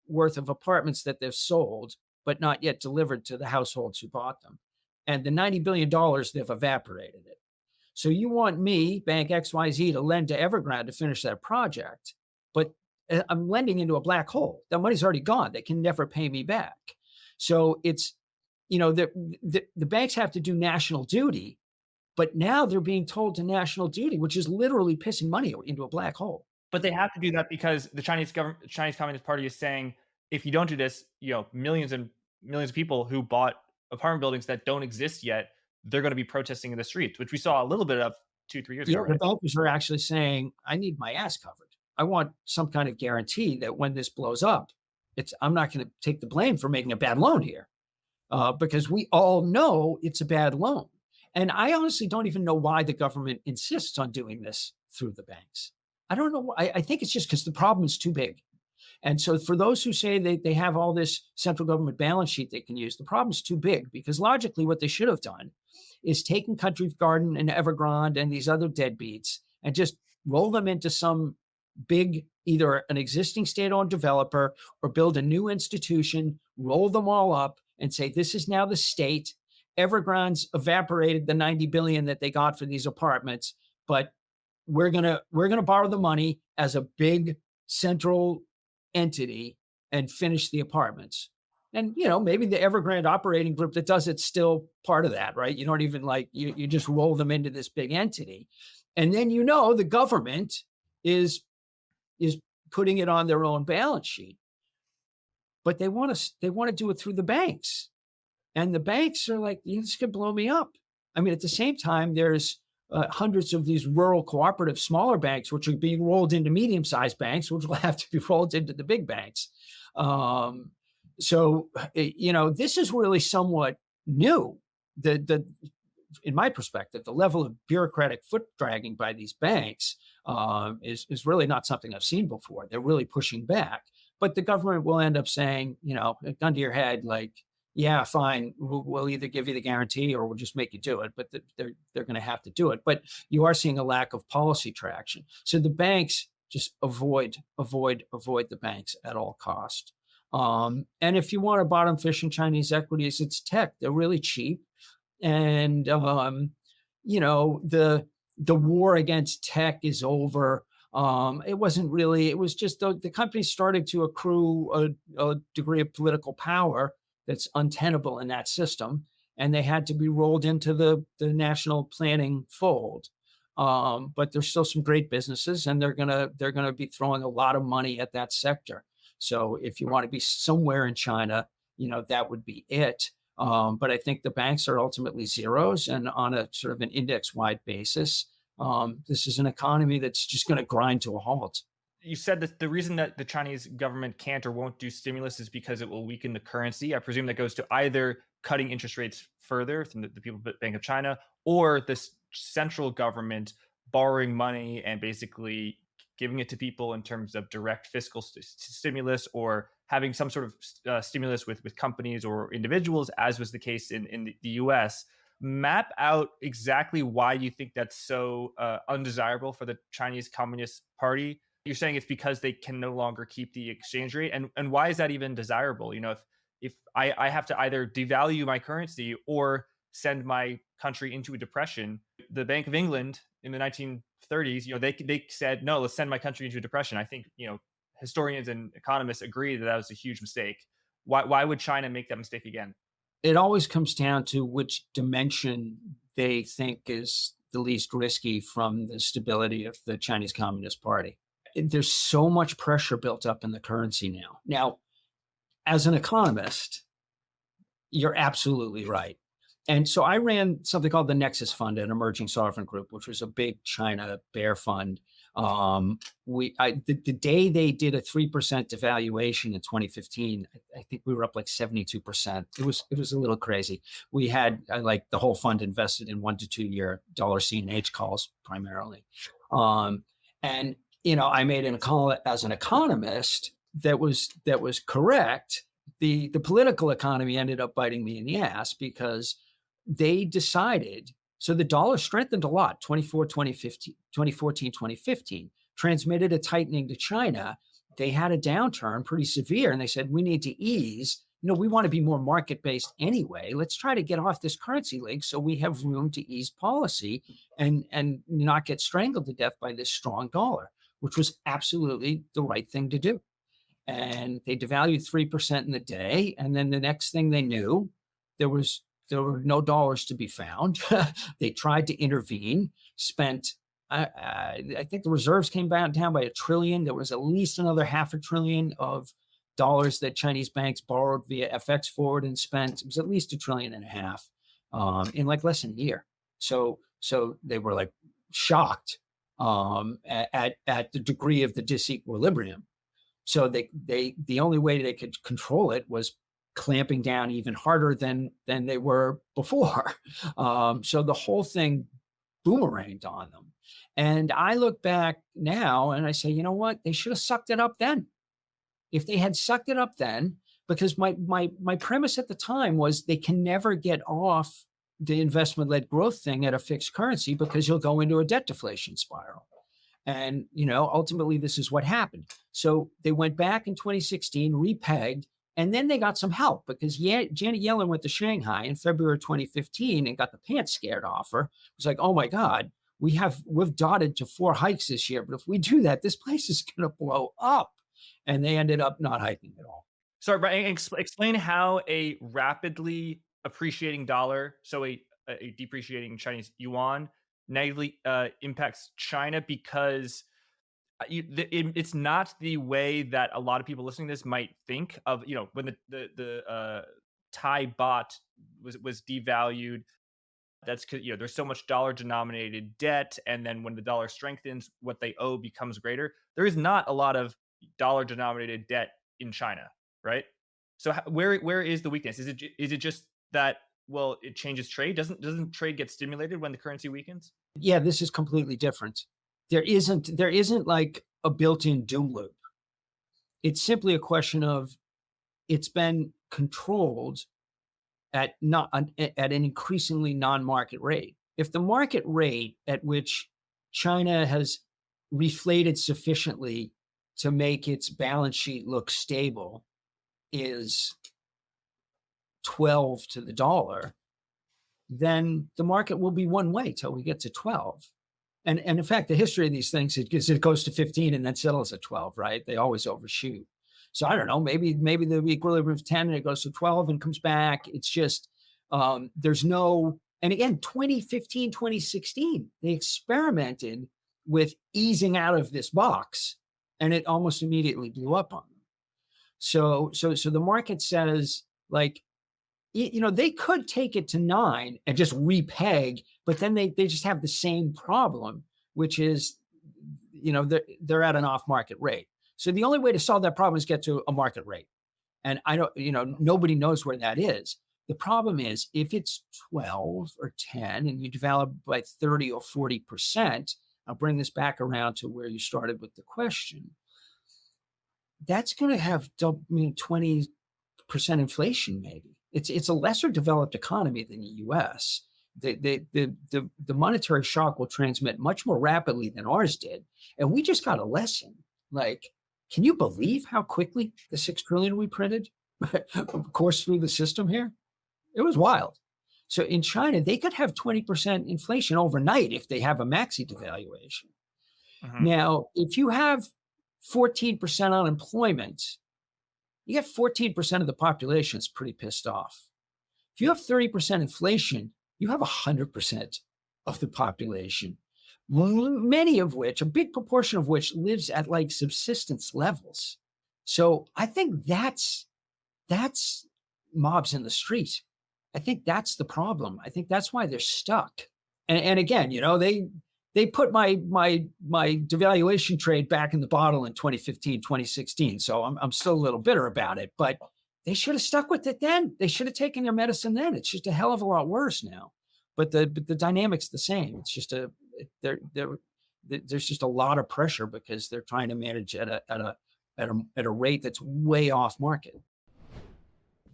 Speaker 2: worth of apartments that they've sold, but not yet delivered to the households who bought them. And the $90 billion, they've evaporated it. So you want me, Bank XYZ, to lend to Evergrande to finish that project, but I'm lending into a black hole. That money's already gone. They can never pay me back. So it's, the banks have to do national duty, but now they're being told to national duty, which is literally pissing money into a black hole.
Speaker 1: But they have to do that because the Chinese Communist Party is saying, if you don't do this, millions and millions of people who bought apartment buildings that don't exist yet, they're going to be protesting in the streets, which we saw a little bit of 2, 3 years
Speaker 2: Yeah,
Speaker 1: ago,
Speaker 2: the
Speaker 1: right?
Speaker 2: bankers are actually saying, I need my ass covered. I want some kind of guarantee that when this blows up, I'm not going to take the blame for making a bad loan here, because we all know it's a bad loan. And I honestly don't even know why the government insists on doing this through the banks. I don't know. I think it's just because the problem is too big. And so for those who say they have all this central government balance sheet they can use, the problem's too big, because logically what they should have done is taken Country Garden and Evergrande and these other deadbeats and just roll them into some big, either an existing state-owned developer or build a new institution, roll them all up and say, this is now the state. Evergrande's evaporated the 90 billion that they got for these apartments, but we're gonna borrow the money as a big central entity and finish the apartments. And maybe the Evergrande operating group that does it's still part of that, right? You don't even you just roll them into this big entity, and then the government is putting it on their own balance sheet, but they want to do it through the banks, and the banks are like, this could blow me up. I mean, at the same time, there's hundreds of these rural cooperative smaller banks, which are being rolled into medium-sized banks, which will have to be rolled into the big banks. So this is really somewhat new. In my perspective, the level of bureaucratic foot dragging by these banks is really not something I've seen before. They're really pushing back, but the government will end up saying, gun to your head, like, yeah, fine, we'll either give you the guarantee or we'll just make you do it. But they're going to have to do it. But you are seeing a lack of policy traction. So the banks just avoid the banks at all cost. And if you want to bottom fish in Chinese equities, it's tech. They're really cheap. And, the war against tech is over. It was just the companies started to accrue a degree of political power that's untenable in that system, and they had to be rolled into the national planning fold. But there's still some great businesses, and they're gonna be throwing a lot of money at that sector. So if you want to be somewhere in China, that would be it. But I think the banks are ultimately zeros, and on a sort of an index-wide basis, this is an economy that's just going to grind to a halt.
Speaker 1: You said that the reason that the Chinese government can't or won't do stimulus is because it will weaken the currency. I presume that goes to either cutting interest rates further from the People's Bank of China, or the central government borrowing money and basically giving it to people in terms of direct fiscal stimulus, or having some sort of stimulus with companies or individuals, as was the case in the US. Map out exactly why you think that's so undesirable for the Chinese Communist Party. You're saying it's because they can no longer keep the exchange rate, and why is that even desirable? If I have to either devalue my currency or send my country into a depression, the Bank of England in the 1930s, they said, no, let's send my country into a depression. I think historians and economists agree that was a huge mistake. Why would China make that mistake again?
Speaker 2: It always comes down to which dimension they think is the least risky from the stability of the Chinese Communist Party. There's so much pressure built up in the currency now. Now, as an economist, you're absolutely right. And so I ran something called the Nexus Fund, an emerging sovereign group, which was a big China bear fund. The day they did a 3% devaluation in 2015, I think we were up like 72%. It was a little crazy. We had like the whole fund invested in 1 to 2 year dollar C&H calls primarily. And I made a call as an economist that was correct. The political economy ended up biting me in the ass, because they decided, so the dollar strengthened a lot, 2014, 2015, transmitted a tightening to China. They had a downturn pretty severe, and they said, we need to ease. We want to be more market-based anyway. Let's try to get off this currency league so we have room to ease policy and not get strangled to death by this strong dollar, which was absolutely the right thing to do. And they devalued 3% in the day. And then the next thing they knew, there were no dollars to be found. They tried to intervene, spent, I think the reserves came down by $1 trillion. There was at least another $500 billion of dollars that Chinese banks borrowed via FX forward and spent. It was at least $1.5 trillion. in like less than a year. So they were like shocked at the degree of the disequilibrium. So the only way they could control it was clamping down even harder than they were before. So the whole thing boomeranged on them. And I look back now and I say, you know what? They should have sucked it up then. If they had sucked it up then, because my premise at the time was they can never get off the investment-led growth thing at a fixed currency because you'll go into a debt deflation spiral. And, ultimately this is what happened. So they went back in 2016, repegged, and then they got some help because Janet Yellen went to Shanghai in February 2015 and got the pants scared off her. It was like, oh my God, we've dotted to 4 hikes this year, but if we do that, this place is going to blow up. And they ended up not hiking at all.
Speaker 1: Sorry, Brian, explain how a rapidly appreciating dollar, so a depreciating Chinese yuan, negatively impacts China, because it's not the way that a lot of people listening to this might think of. When the Thai baht was devalued, that's because there's so much dollar denominated debt, and then when the dollar strengthens, what they owe becomes greater. There is not a lot of dollar denominated debt in China, right? So where is the weakness? Is it just that, well, it changes trade? Doesn't trade get stimulated when the currency weakens?
Speaker 2: Yeah, this is completely different. There isn't like a built-in doom loop. It's simply a question of it's been controlled at an increasingly non-market rate. If the market rate at which China has reflated sufficiently to make its balance sheet look stable is 12 to the dollar, then the market will be one way till we get to 12. And in fact, the history of these things, it goes to 15 and then settles at 12, right? They always overshoot. So I don't know, maybe the equilibrium of 10 and it goes to 12 and comes back. It's just, there's no, and again, 2015, 2016, they experimented with easing out of this box and it almost immediately blew up on them. So the market says, like, they could take it to 9 and just repeg, but then they just have the same problem, which is, they're at an off-market rate. So the only way to solve that problem is get to a market rate. And I don't, nobody knows where that is. The problem is if it's 12 or 10 and you devalue by 30 or 40%, I'll bring this back around to where you started with the question. That's going to have 20% inflation, maybe. It's a lesser developed economy than the U.S. The monetary shock will transmit much more rapidly than ours did, and we just got a lesson. Like, can you believe how quickly the $6 trillion we printed coursed through the system here? It was wild. So in China, they could have 20% inflation overnight if they have a maxi devaluation. Mm-hmm. Now, if you have 14% unemployment, you get 14% of the population is pretty pissed off. If you have 30% inflation, you have 100% of the population, many of which, a big proportion of which lives at like subsistence levels. So I think that's mobs in the street. I think that's the problem. I think that's why they're stuck. And again, they put my devaluation trade back in the bottle in 2015, 2016. So I'm still a little bitter about it, but they should have stuck with it then. They should have taken their medicine then. It's just a hell of a lot worse now. But the dynamic's the same. It's just there's just a lot of pressure because they're trying to manage at a rate that's way off market.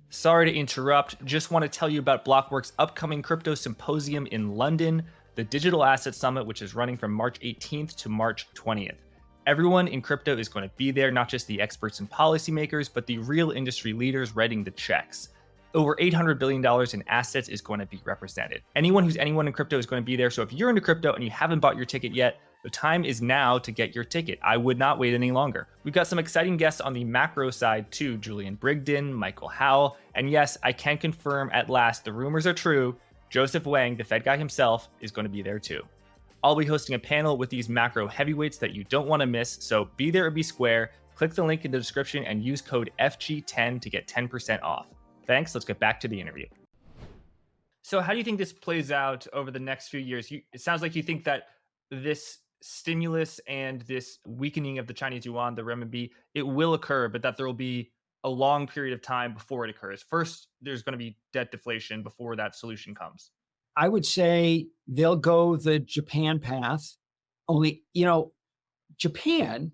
Speaker 1: Sorry to interrupt. Just want to tell you about Blockworks' upcoming crypto symposium in London, the Digital Asset Summit, which is running from March 18th to March 20th. Everyone in crypto is going to be there, not just the experts and policymakers, but the real industry leaders writing the checks. Over $800 billion in assets is going to be represented. Anyone who's anyone in crypto is going to be there. So if you're into crypto and you haven't bought your ticket yet, the time is now to get your ticket. I would not wait any longer. We've got some exciting guests on the macro side too. Julian Brigden, Michael Howell, and yes, I can confirm at last the rumors are true. Joseph Wang, the Fed guy himself, is going to be there too. I'll be hosting a panel with these macro heavyweights that you don't want to miss, so be there or be square. Click the link in the description and use code FG10 to get 10% off. Thanks, let's get back to the interview. So how do you think this plays out over the next few years? It sounds like you think that this stimulus and this weakening of the Chinese yuan, the renminbi, it will occur, but that there will be a long period of time before it occurs. First, there's going to be debt deflation before that solution comes.
Speaker 2: I would say they'll go the Japan path. Only, Japan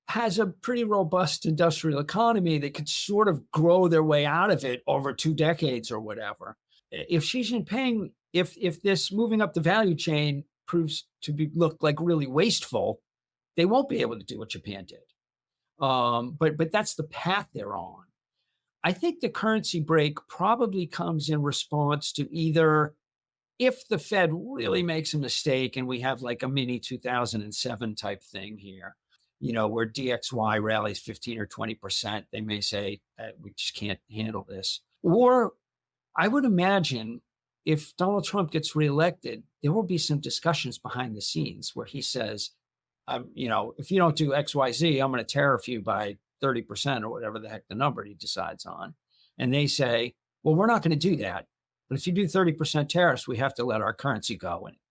Speaker 2: has a pretty robust industrial economy that could sort of grow their way out of it over 2 decades or whatever. If Xi Jinping, if this moving up the value chain proves to be look like really wasteful, they won't be able to do what Japan did. But that's the path they're on. I think the currency break probably comes in response to either if the Fed really makes a mistake and we have like a mini 2007 type thing here, where DXY rallies 15 or 20%, they may say, we just can't handle this. Or I would imagine if Donald Trump gets reelected, there will be some discussions behind the scenes where he says, if you don't do XYZ, I'm going to tariff you by 30% or whatever the heck the number he decides on. And they say, well, we're not going to do that. But if you do 30% tariffs, we have to let our currency go. And it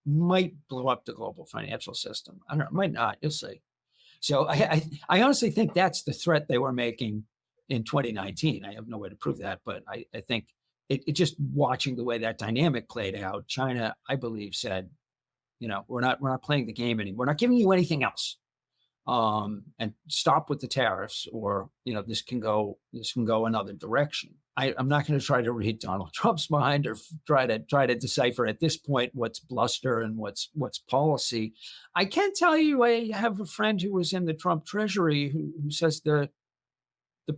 Speaker 2: might blow up the global financial system. I don't know, it might not. You'll see. So I honestly think that's the threat they were making in 2019. I have no way to prove that, but I think it just watching the way that dynamic played out, China, I believe, said, we're not playing the game anymore. We're not giving you anything else. And stop with the tariffs, or this can go another direction. I'm not going to try to read Donald Trump's mind or try to decipher at this point what's bluster and what's policy. I can tell you, I have a friend who was in the Trump Treasury who says the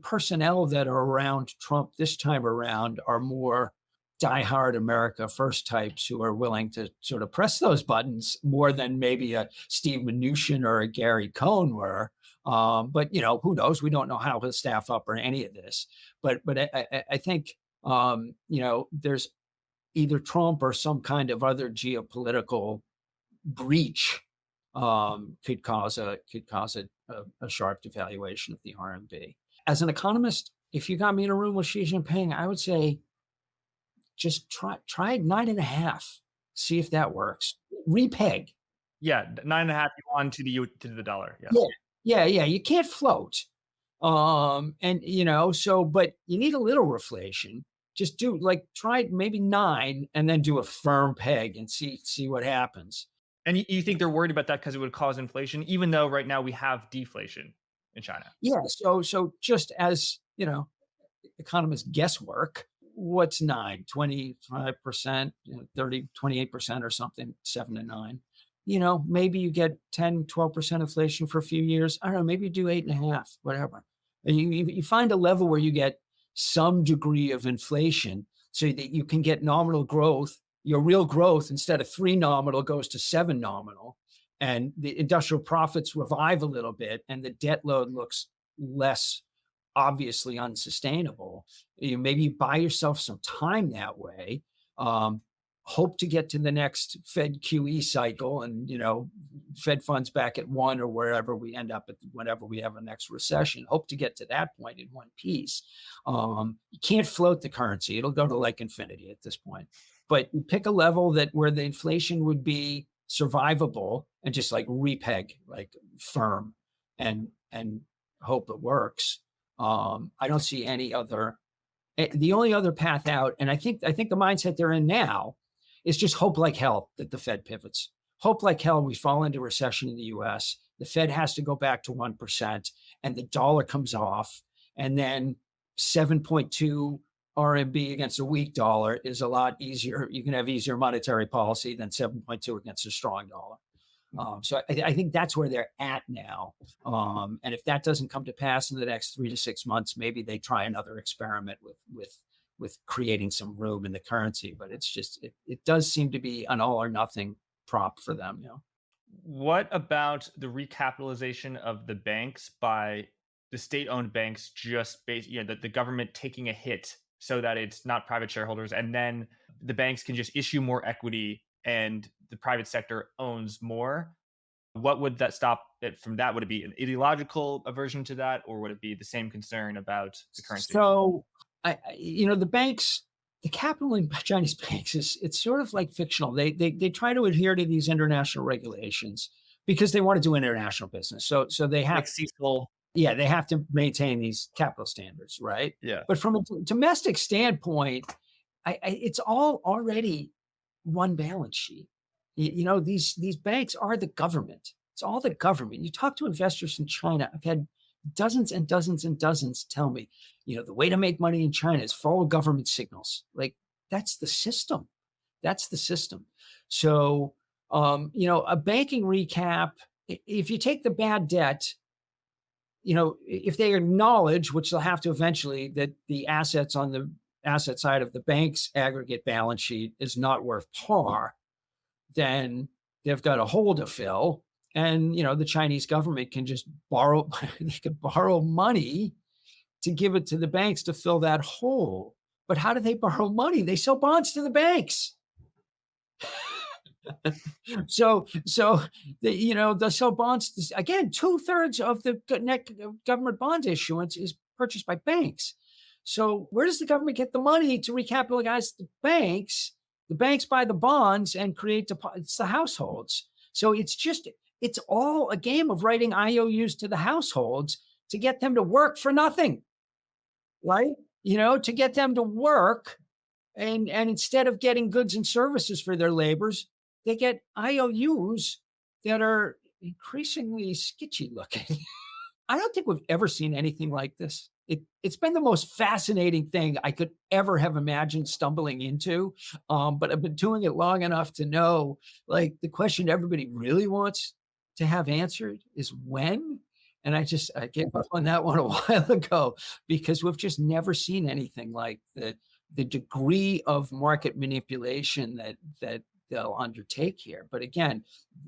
Speaker 2: personnel that are around Trump this time around are more diehard America First types who are willing to sort of press those buttons more than maybe a Steve Mnuchin or a Gary Cohn were. But who knows? We don't know how he'll staff up or any of this. But I think there's either Trump or some kind of other geopolitical breach could cause a sharp devaluation of the RMB. As an economist, if you got me in a room with Xi Jinping, I would say just try 9.5, see if that works. Repeg.
Speaker 1: Yeah, 9.5 yuan to the dollar.
Speaker 2: Yeah. You can't float. But you need a little reflation. Just try maybe 9 and then do a firm peg and see what happens.
Speaker 1: And you think they're worried about that because it would cause inflation, even though right now we have deflation in China?
Speaker 2: Yeah. So just as, economists guesswork, what's 9, 25%, 30, 28% or something, 7 to 9. Maybe you get 10, 12% inflation for a few years. I don't know, maybe you do 8.5, whatever. You find a level where you get some degree of inflation so that you can get nominal growth. Your real growth, instead of 3 nominal, goes to 7 nominal. And the industrial profits revive a little bit and the debt load looks less obviously unsustainable. Maybe you buy yourself some time that way. Hope to get to the next Fed QE cycle and, Fed funds back at 1 or wherever we end up at whenever we have a next recession. Hope to get to that point in one piece. You can't float the currency. It'll go to like infinity at this point. But you pick a level where the inflation would be survivable and just like repeg, like firm and hope it works. I don't see any other. The only other path out, and I think the mindset they're in now is just hope like hell that the Fed pivots. Hope like hell we fall into recession in the U.S. The Fed has to go back to 1%, and the dollar comes off, and then 7.2 RMB against a weak dollar is a lot easier. You can have easier monetary policy than 7.2 against a strong dollar. So I think that's where they're at now. And if that doesn't come to pass in the next 3 to 6 months, maybe they try another experiment with creating some room in the currency. But it's just it does seem to be an all or nothing prop for them.
Speaker 1: What about the recapitalization of the banks by the state-owned banks, just the government taking a hit so that it's not private shareholders, and then the banks can just issue more equity and the private sector owns more? What would that stop it from that? Would it be an ideological aversion to that, or would it be the same concern about the currency?
Speaker 2: So, the banks, the capital in Chinese banks is it's sort of like fictional. They try to adhere to these international regulations because they want to do international business. So they have
Speaker 1: Like Cecil.
Speaker 2: yeah, they have to maintain these capital standards, right?
Speaker 1: Yeah.
Speaker 2: But from a domestic standpoint, it's all already one balance sheet. These banks are the government. It's all the government. You talk to investors in China. I've had dozens and dozens and dozens tell me, the way to make money in China is follow government signals. Like that's the system. That's the system. So, a banking recap. If you take the bad debt, if they acknowledge, which they'll have to eventually, that the assets on the asset side of the bank's aggregate balance sheet is not worth par, then they've got a hole to fill. And, the Chinese government can just borrow, they could borrow money to give it to the banks to fill that hole. But how do they borrow money? They sell bonds to the banks. So they'll sell bonds. Again, 2/3 of the net government bond issuance is purchased by banks. So where does the government get the money to recapitalize the banks? The banks buy the bonds and create it's the households. So it's all a game of writing IOUs to the households to get them to work for nothing, right? To get them to work, and instead of getting goods and services for their labors, they get IOUs that are increasingly sketchy looking. I don't think we've ever seen anything like this. It's been the most fascinating thing I could ever have imagined stumbling into. But I've been doing it long enough to know, like, the question everybody really wants to have answered is when. And I gave up on that one a while ago because we've just never seen anything like the degree of market manipulation that they'll undertake here. But again,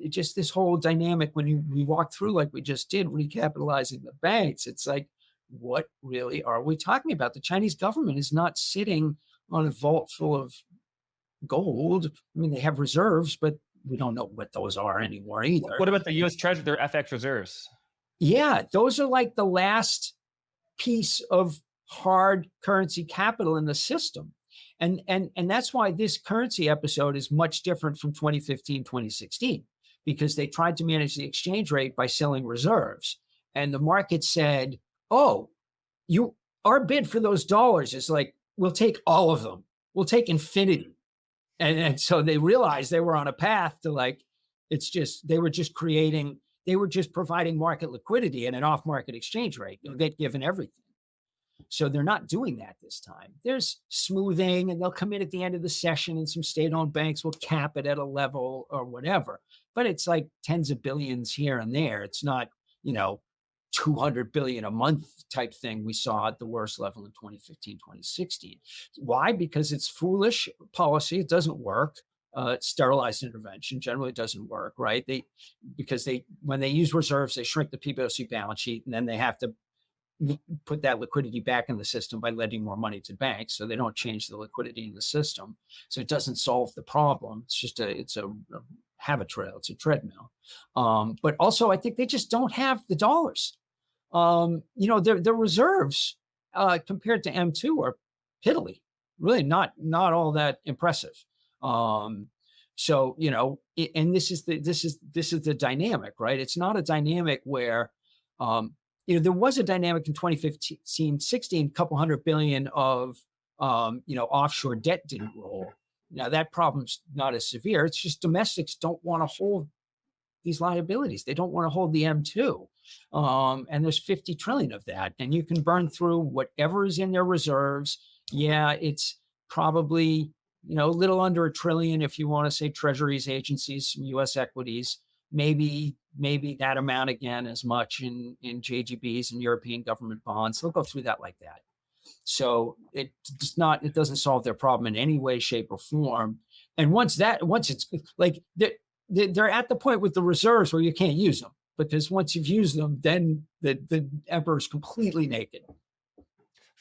Speaker 2: just this whole dynamic when we walk through, like we just did, recapitalizing the banks, it's like, what really are we talking about? The Chinese government is not sitting on a vault full of gold. I mean, they have reserves, but we don't know what those are anymore either.
Speaker 1: What about the U.S. Treasury, their FX reserves?
Speaker 2: Yeah, those are like the last piece of hard currency capital in the system. And that's why this currency episode is much different from 2015, 2016, because they tried to manage the exchange rate by selling reserves. And the market said, oh, our bid for those dollars is like, we'll take all of them. We'll take infinity. And so they realized they were on a path to they were just providing market liquidity and an off-market exchange rate. You'll get given everything. So they're not doing that this time. There's smoothing, and they'll come in at the end of the session, and some state-owned banks will cap it at a level or whatever. But it's like tens of billions here and there. It's not, 200 billion a month type thing we saw at the worst level in 2015, 2016. Why? Because it's foolish policy. It doesn't work. Sterilized intervention generally doesn't work, right? Because when they use reserves, they shrink the PBOC balance sheet, and then they have to put that liquidity back in the system by lending more money to banks. So they don't change the liquidity in the system. So it doesn't solve the problem. It's just it's a habit trail. It's a treadmill. But also, I think they just don't have the dollars. Their reserves compared to M2 are piddly, really not all that impressive. And this is the dynamic, right? It's not a dynamic where, there was a dynamic in 2015, 16, couple $100 billion of, offshore debt didn't roll. Now that problem's not as severe. It's just domestics don't want to hold these liabilities. They don't want to hold the M2. And there's 50 trillion of that. And you can burn through whatever is in their reserves. Yeah, it's probably, a little under $1 trillion if you want to say treasuries, agencies, some US equities, maybe that amount again as much in JGBs and European government bonds. They'll go through that like that. So it doesn't solve their problem in any way, shape, or form. And once it's like they're at the point with the reserves where you can't use them, because once you've used them, then the emperor's completely naked.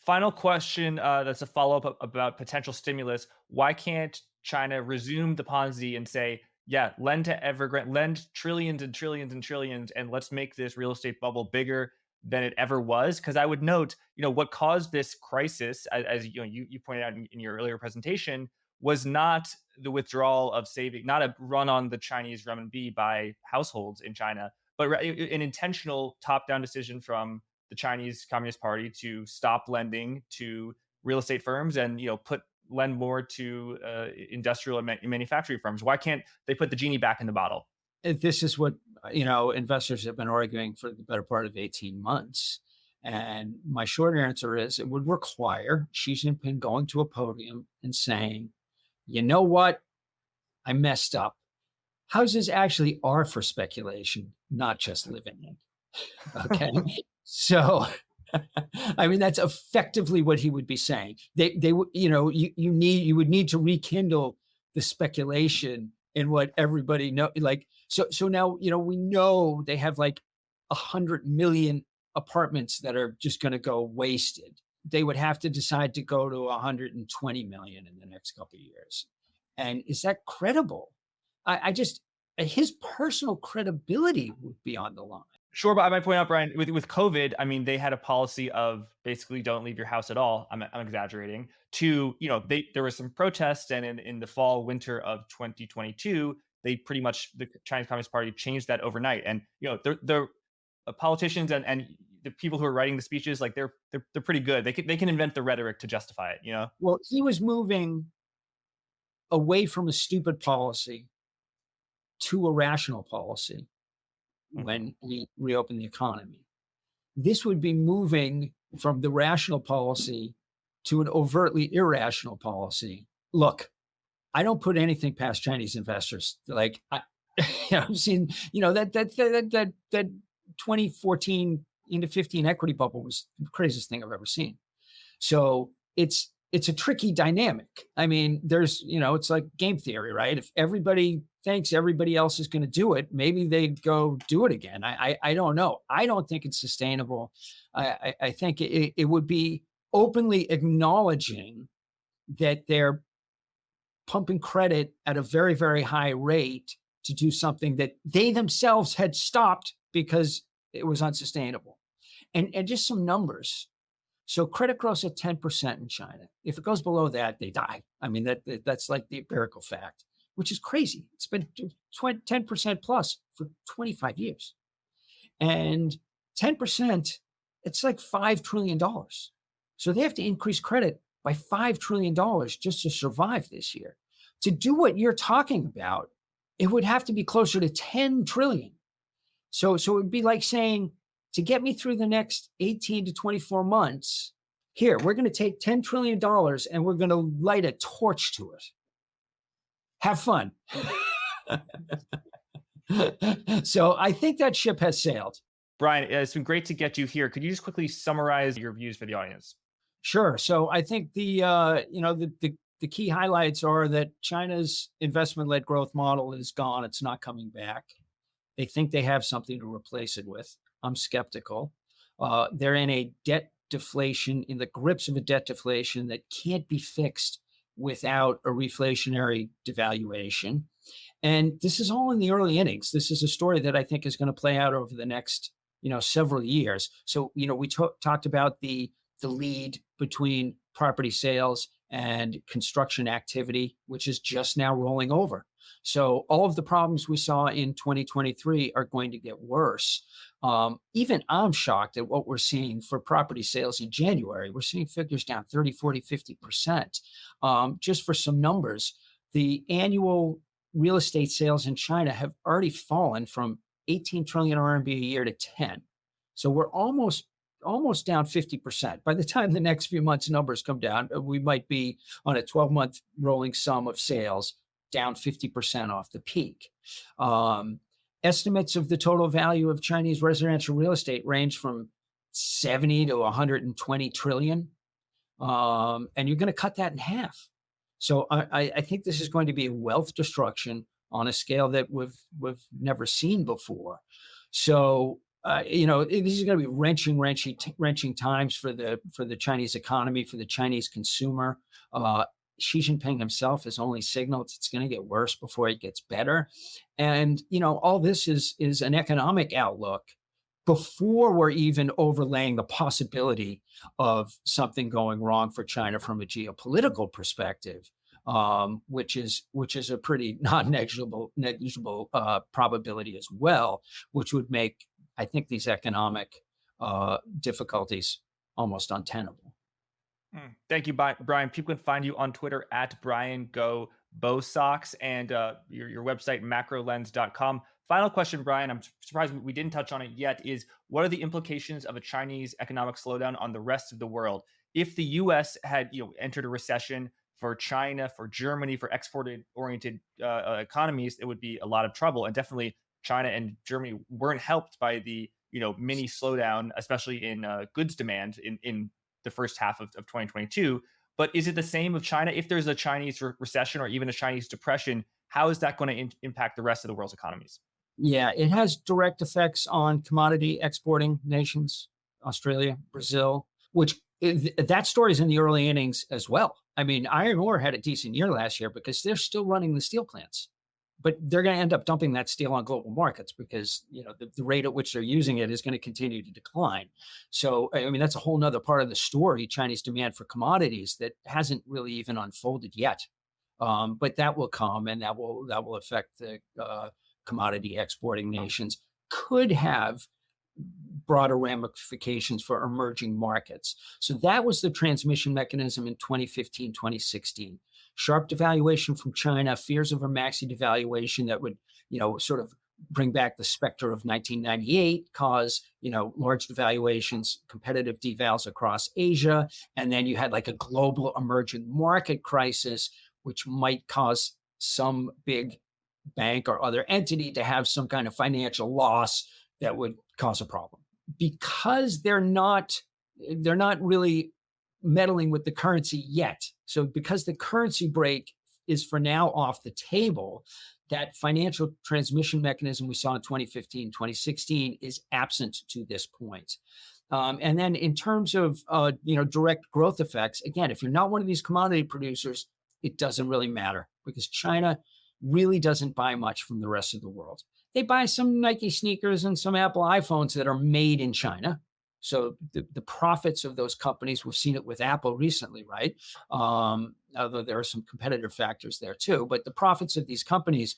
Speaker 1: Final question, that's a follow-up about potential stimulus. Why can't China resume the Ponzi and say, yeah, lend to Evergrande, lend trillions and trillions and trillions, and let's make this real estate bubble bigger? than it ever was. Because I would note, what caused this crisis, as you pointed out in your earlier presentation, was not the withdrawal of saving, not a run on the Chinese renminbi by households in China, but an intentional top-down decision from the Chinese Communist Party to stop lending to real estate firms and lend more to industrial and manufacturing firms. Why can't they put the genie back in the bottle?
Speaker 2: This is what investors have been arguing for the better part of 18 months. And my short answer is it would require Xi Jinping going to a podium and saying, you know what? I messed up. Houses actually are for speculation, not just living in. Okay. So, I mean, that's effectively what he would be saying. They would, you would need to rekindle the speculation in what everybody know. Like, so now, we know they have like 100 million apartments that are just going to go wasted. They would have to decide to go to 120 million in the next couple of years. And is that credible? His personal credibility would be on the line.
Speaker 1: Sure, but I might point out, Brian, with COVID, I mean, they had a policy of basically don't leave your house at all. I'm exaggerating. There were some protests, and in the fall, winter of 2022, they pretty much, the Chinese Communist Party changed that overnight. And the politicians and the people who are writing the speeches, like they're pretty good. They can invent the rhetoric to justify it.
Speaker 2: Well, he was moving away from a stupid policy to a rational policy when we reopen the economy. This would be moving from the rational policy to an overtly irrational policy. Look, I don't put anything past Chinese investors. Like I've seen, that 2014 into 15 equity bubble was the craziest thing I've ever seen. So it's a tricky dynamic. I mean, there's, it's like game theory, right? If everybody thinks everybody else is going to do it, maybe they go do it again. I don't know. I don't think it's sustainable. I think it would be openly acknowledging that they're pumping credit at a very, very high rate to do something that they themselves had stopped because it was unsustainable. And just some numbers. So credit growth at 10% in China. If it goes below that, they die. I mean, that's like the empirical fact, which is crazy. It's been 10% plus for 25 years. And 10%, it's like $5 trillion. So they have to increase credit by $5 trillion just to survive this year. To do what you're talking about, it would have to be closer to 10 trillion. So it would be like saying, to get me through the next 18 to 24 months, here, we're going to take $10 trillion and we're going to light a torch to it. Have fun. So I think that ship has sailed.
Speaker 1: Brian, it's been great to get you here. Could you just quickly summarize your views for the audience?
Speaker 2: Sure. So I think the key highlights are that China's investment-led growth model is gone. It's not coming back. They think they have something to replace it with. I'm skeptical. They're in a debt deflation, in the grips of a debt deflation that can't be fixed without a reflationary devaluation. And this is all in the early innings. This is a story that I think is going to play out over the next, several years. So, we talked about the lead between property sales and construction activity, which is just now rolling over. So all of the problems we saw in 2023 are going to get worse. Even I'm shocked at what we're seeing for property sales in January. We're seeing figures down 30, 40, 50%. Just for some numbers, the annual real estate sales in China have already fallen from 18 trillion RMB a year to 10. So we're almost down 50%. By the time the next few months numbers come down, we might be on a 12-month rolling sum of sales down 50% off the peak. Estimates of the total value of Chinese residential real estate range from 70 to 120 trillion. And you're going to cut that in half. So I think this is going to be a wealth destruction on a scale that we've never seen before. So, these are going to be wrenching times for the Chinese economy, for the Chinese consumer. Xi Jinping himself has only signaled it's going to get worse before it gets better. And, all this is an economic outlook before we're even overlaying the possibility of something going wrong for China from a geopolitical perspective, which is a pretty negligible probability as well, which would make, I think, these economic difficulties almost untenable.
Speaker 1: Thank you, Brian. People can find you on Twitter at Brian Go Bosocks and your website, macrolens.com. Final question, Brian. I'm surprised we didn't touch on it yet. Is what are the implications of a Chinese economic slowdown on the rest of the world? If the U.S. had entered a recession, for China, for Germany, for export-oriented economies, it would be a lot of trouble. And definitely, China and Germany weren't helped by the mini slowdown, especially in goods demand in the first half of 2022. But is it the same of China? If there's a Chinese recession or even a Chinese depression, how is that going to impact the rest of the world's economies?
Speaker 2: Yeah, it has direct effects on commodity exporting nations, Australia, Brazil, which that story is in the early innings as well. I mean, iron ore had a decent year last year because they're still running the steel plants, but they're going to end up dumping that steel on global markets because the rate at which they're using it is going to continue to decline. So, I mean, that's a whole nother part of the story, Chinese demand for commodities that hasn't really even unfolded yet. But that will come, and that will affect the commodity exporting nations. Could have broader ramifications for emerging markets. So that was the transmission mechanism in 2015, 2016. Sharp devaluation from China, fears of a maxi devaluation that would, sort of bring back the specter of 1998, cause, large devaluations, competitive devals across Asia. And then you had like a global emerging market crisis, which might cause some big bank or other entity to have some kind of financial loss that would cause a problem. Because they're not really meddling with the currency yet. So because the currency break is for now off the table, that financial transmission mechanism we saw in 2015, 2016 is absent to this point. And then in terms of direct growth effects, again, if you're not one of these commodity producers, it doesn't really matter because China really doesn't buy much from the rest of the world. They buy some Nike sneakers and some Apple iPhones that are made in China. So the profits of those companies, we've seen it with Apple recently, right? Although there are some competitive factors there too, but the profits of these companies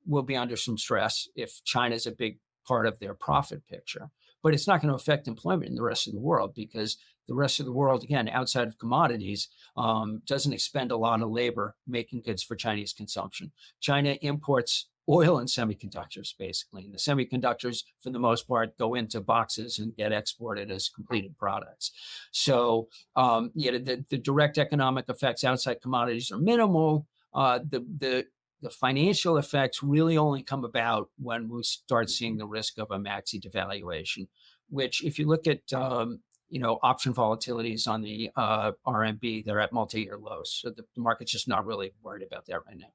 Speaker 2: will be under some stress if China is a big part of their profit picture. But it's not going to affect employment in the rest of the world because the rest of the world, again, outside of commodities, doesn't expend a lot of labor making goods for Chinese consumption. China imports oil and semiconductors, basically. And the semiconductors, for the most part, go into boxes and get exported as completed products. So, the direct economic effects outside commodities are minimal. The financial effects really only come about when we start seeing the risk of a maxi devaluation, which if you look at option volatilities on the RMB, they're at multi-year lows. So the market's just not really worried about that right now.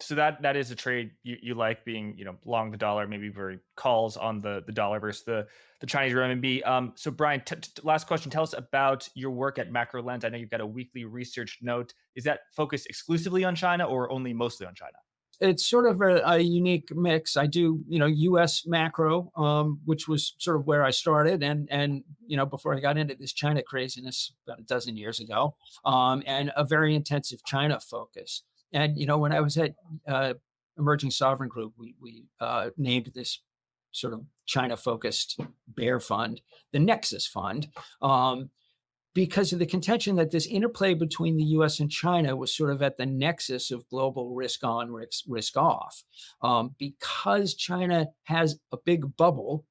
Speaker 1: So that is a trade you like, being long the dollar, maybe very calls on the dollar versus the Chinese renminbi. So Brian, last question. Tell us about your work at Macro Lens. I know you've got a weekly research note. Is that focused exclusively on China or only mostly on China?
Speaker 2: It's sort of a unique mix. I do, U.S. macro, which was sort of where I started, and before I got into this China craziness about a dozen years ago, and a very intensive China focus. And when I was at Emerging Sovereign Group, we named this sort of China-focused bear fund the Nexus Fund. Because of the contention that this interplay between the U.S. and China was sort of at the nexus of global risk on, risk off. Because China has a big bubble,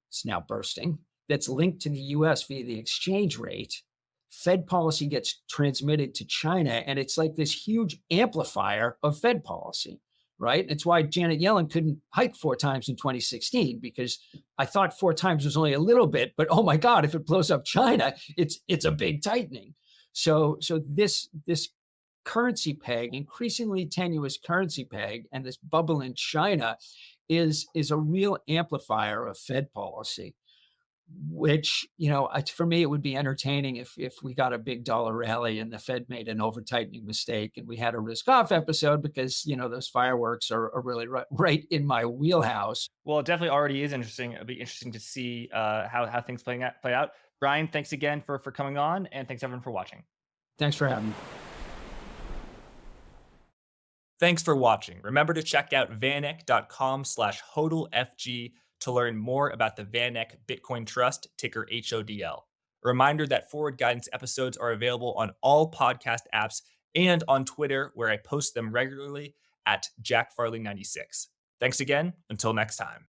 Speaker 2: it's now bursting, that's linked to the U.S. via the exchange rate, Fed policy gets transmitted to China, and it's like this huge amplifier of Fed policy. Right? It's why Janet Yellen couldn't hike 4 times in 2016, because I thought 4 times was only a little bit, but oh my God, if it blows up China, it's a big tightening. So this currency peg, increasingly tenuous currency peg, and this bubble in China is a real amplifier of Fed policy. which, for me, it would be entertaining if we got a big dollar rally and the Fed made an over tightening mistake and we had a risk off episode, because, those fireworks are really right in my wheelhouse.
Speaker 1: Well, it definitely already is interesting. It'll be interesting to see how things play out. Brian, thanks again for coming on, and thanks everyone for watching.
Speaker 2: Thanks for having me.
Speaker 1: Thanks for watching. Remember to check out vaneck.com/HODLFG to learn more about the VanEck Bitcoin Trust, ticker HODL. A reminder that forward guidance episodes are available on all podcast apps and on Twitter, where I post them regularly at JackFarley96. Thanks again. Until next time.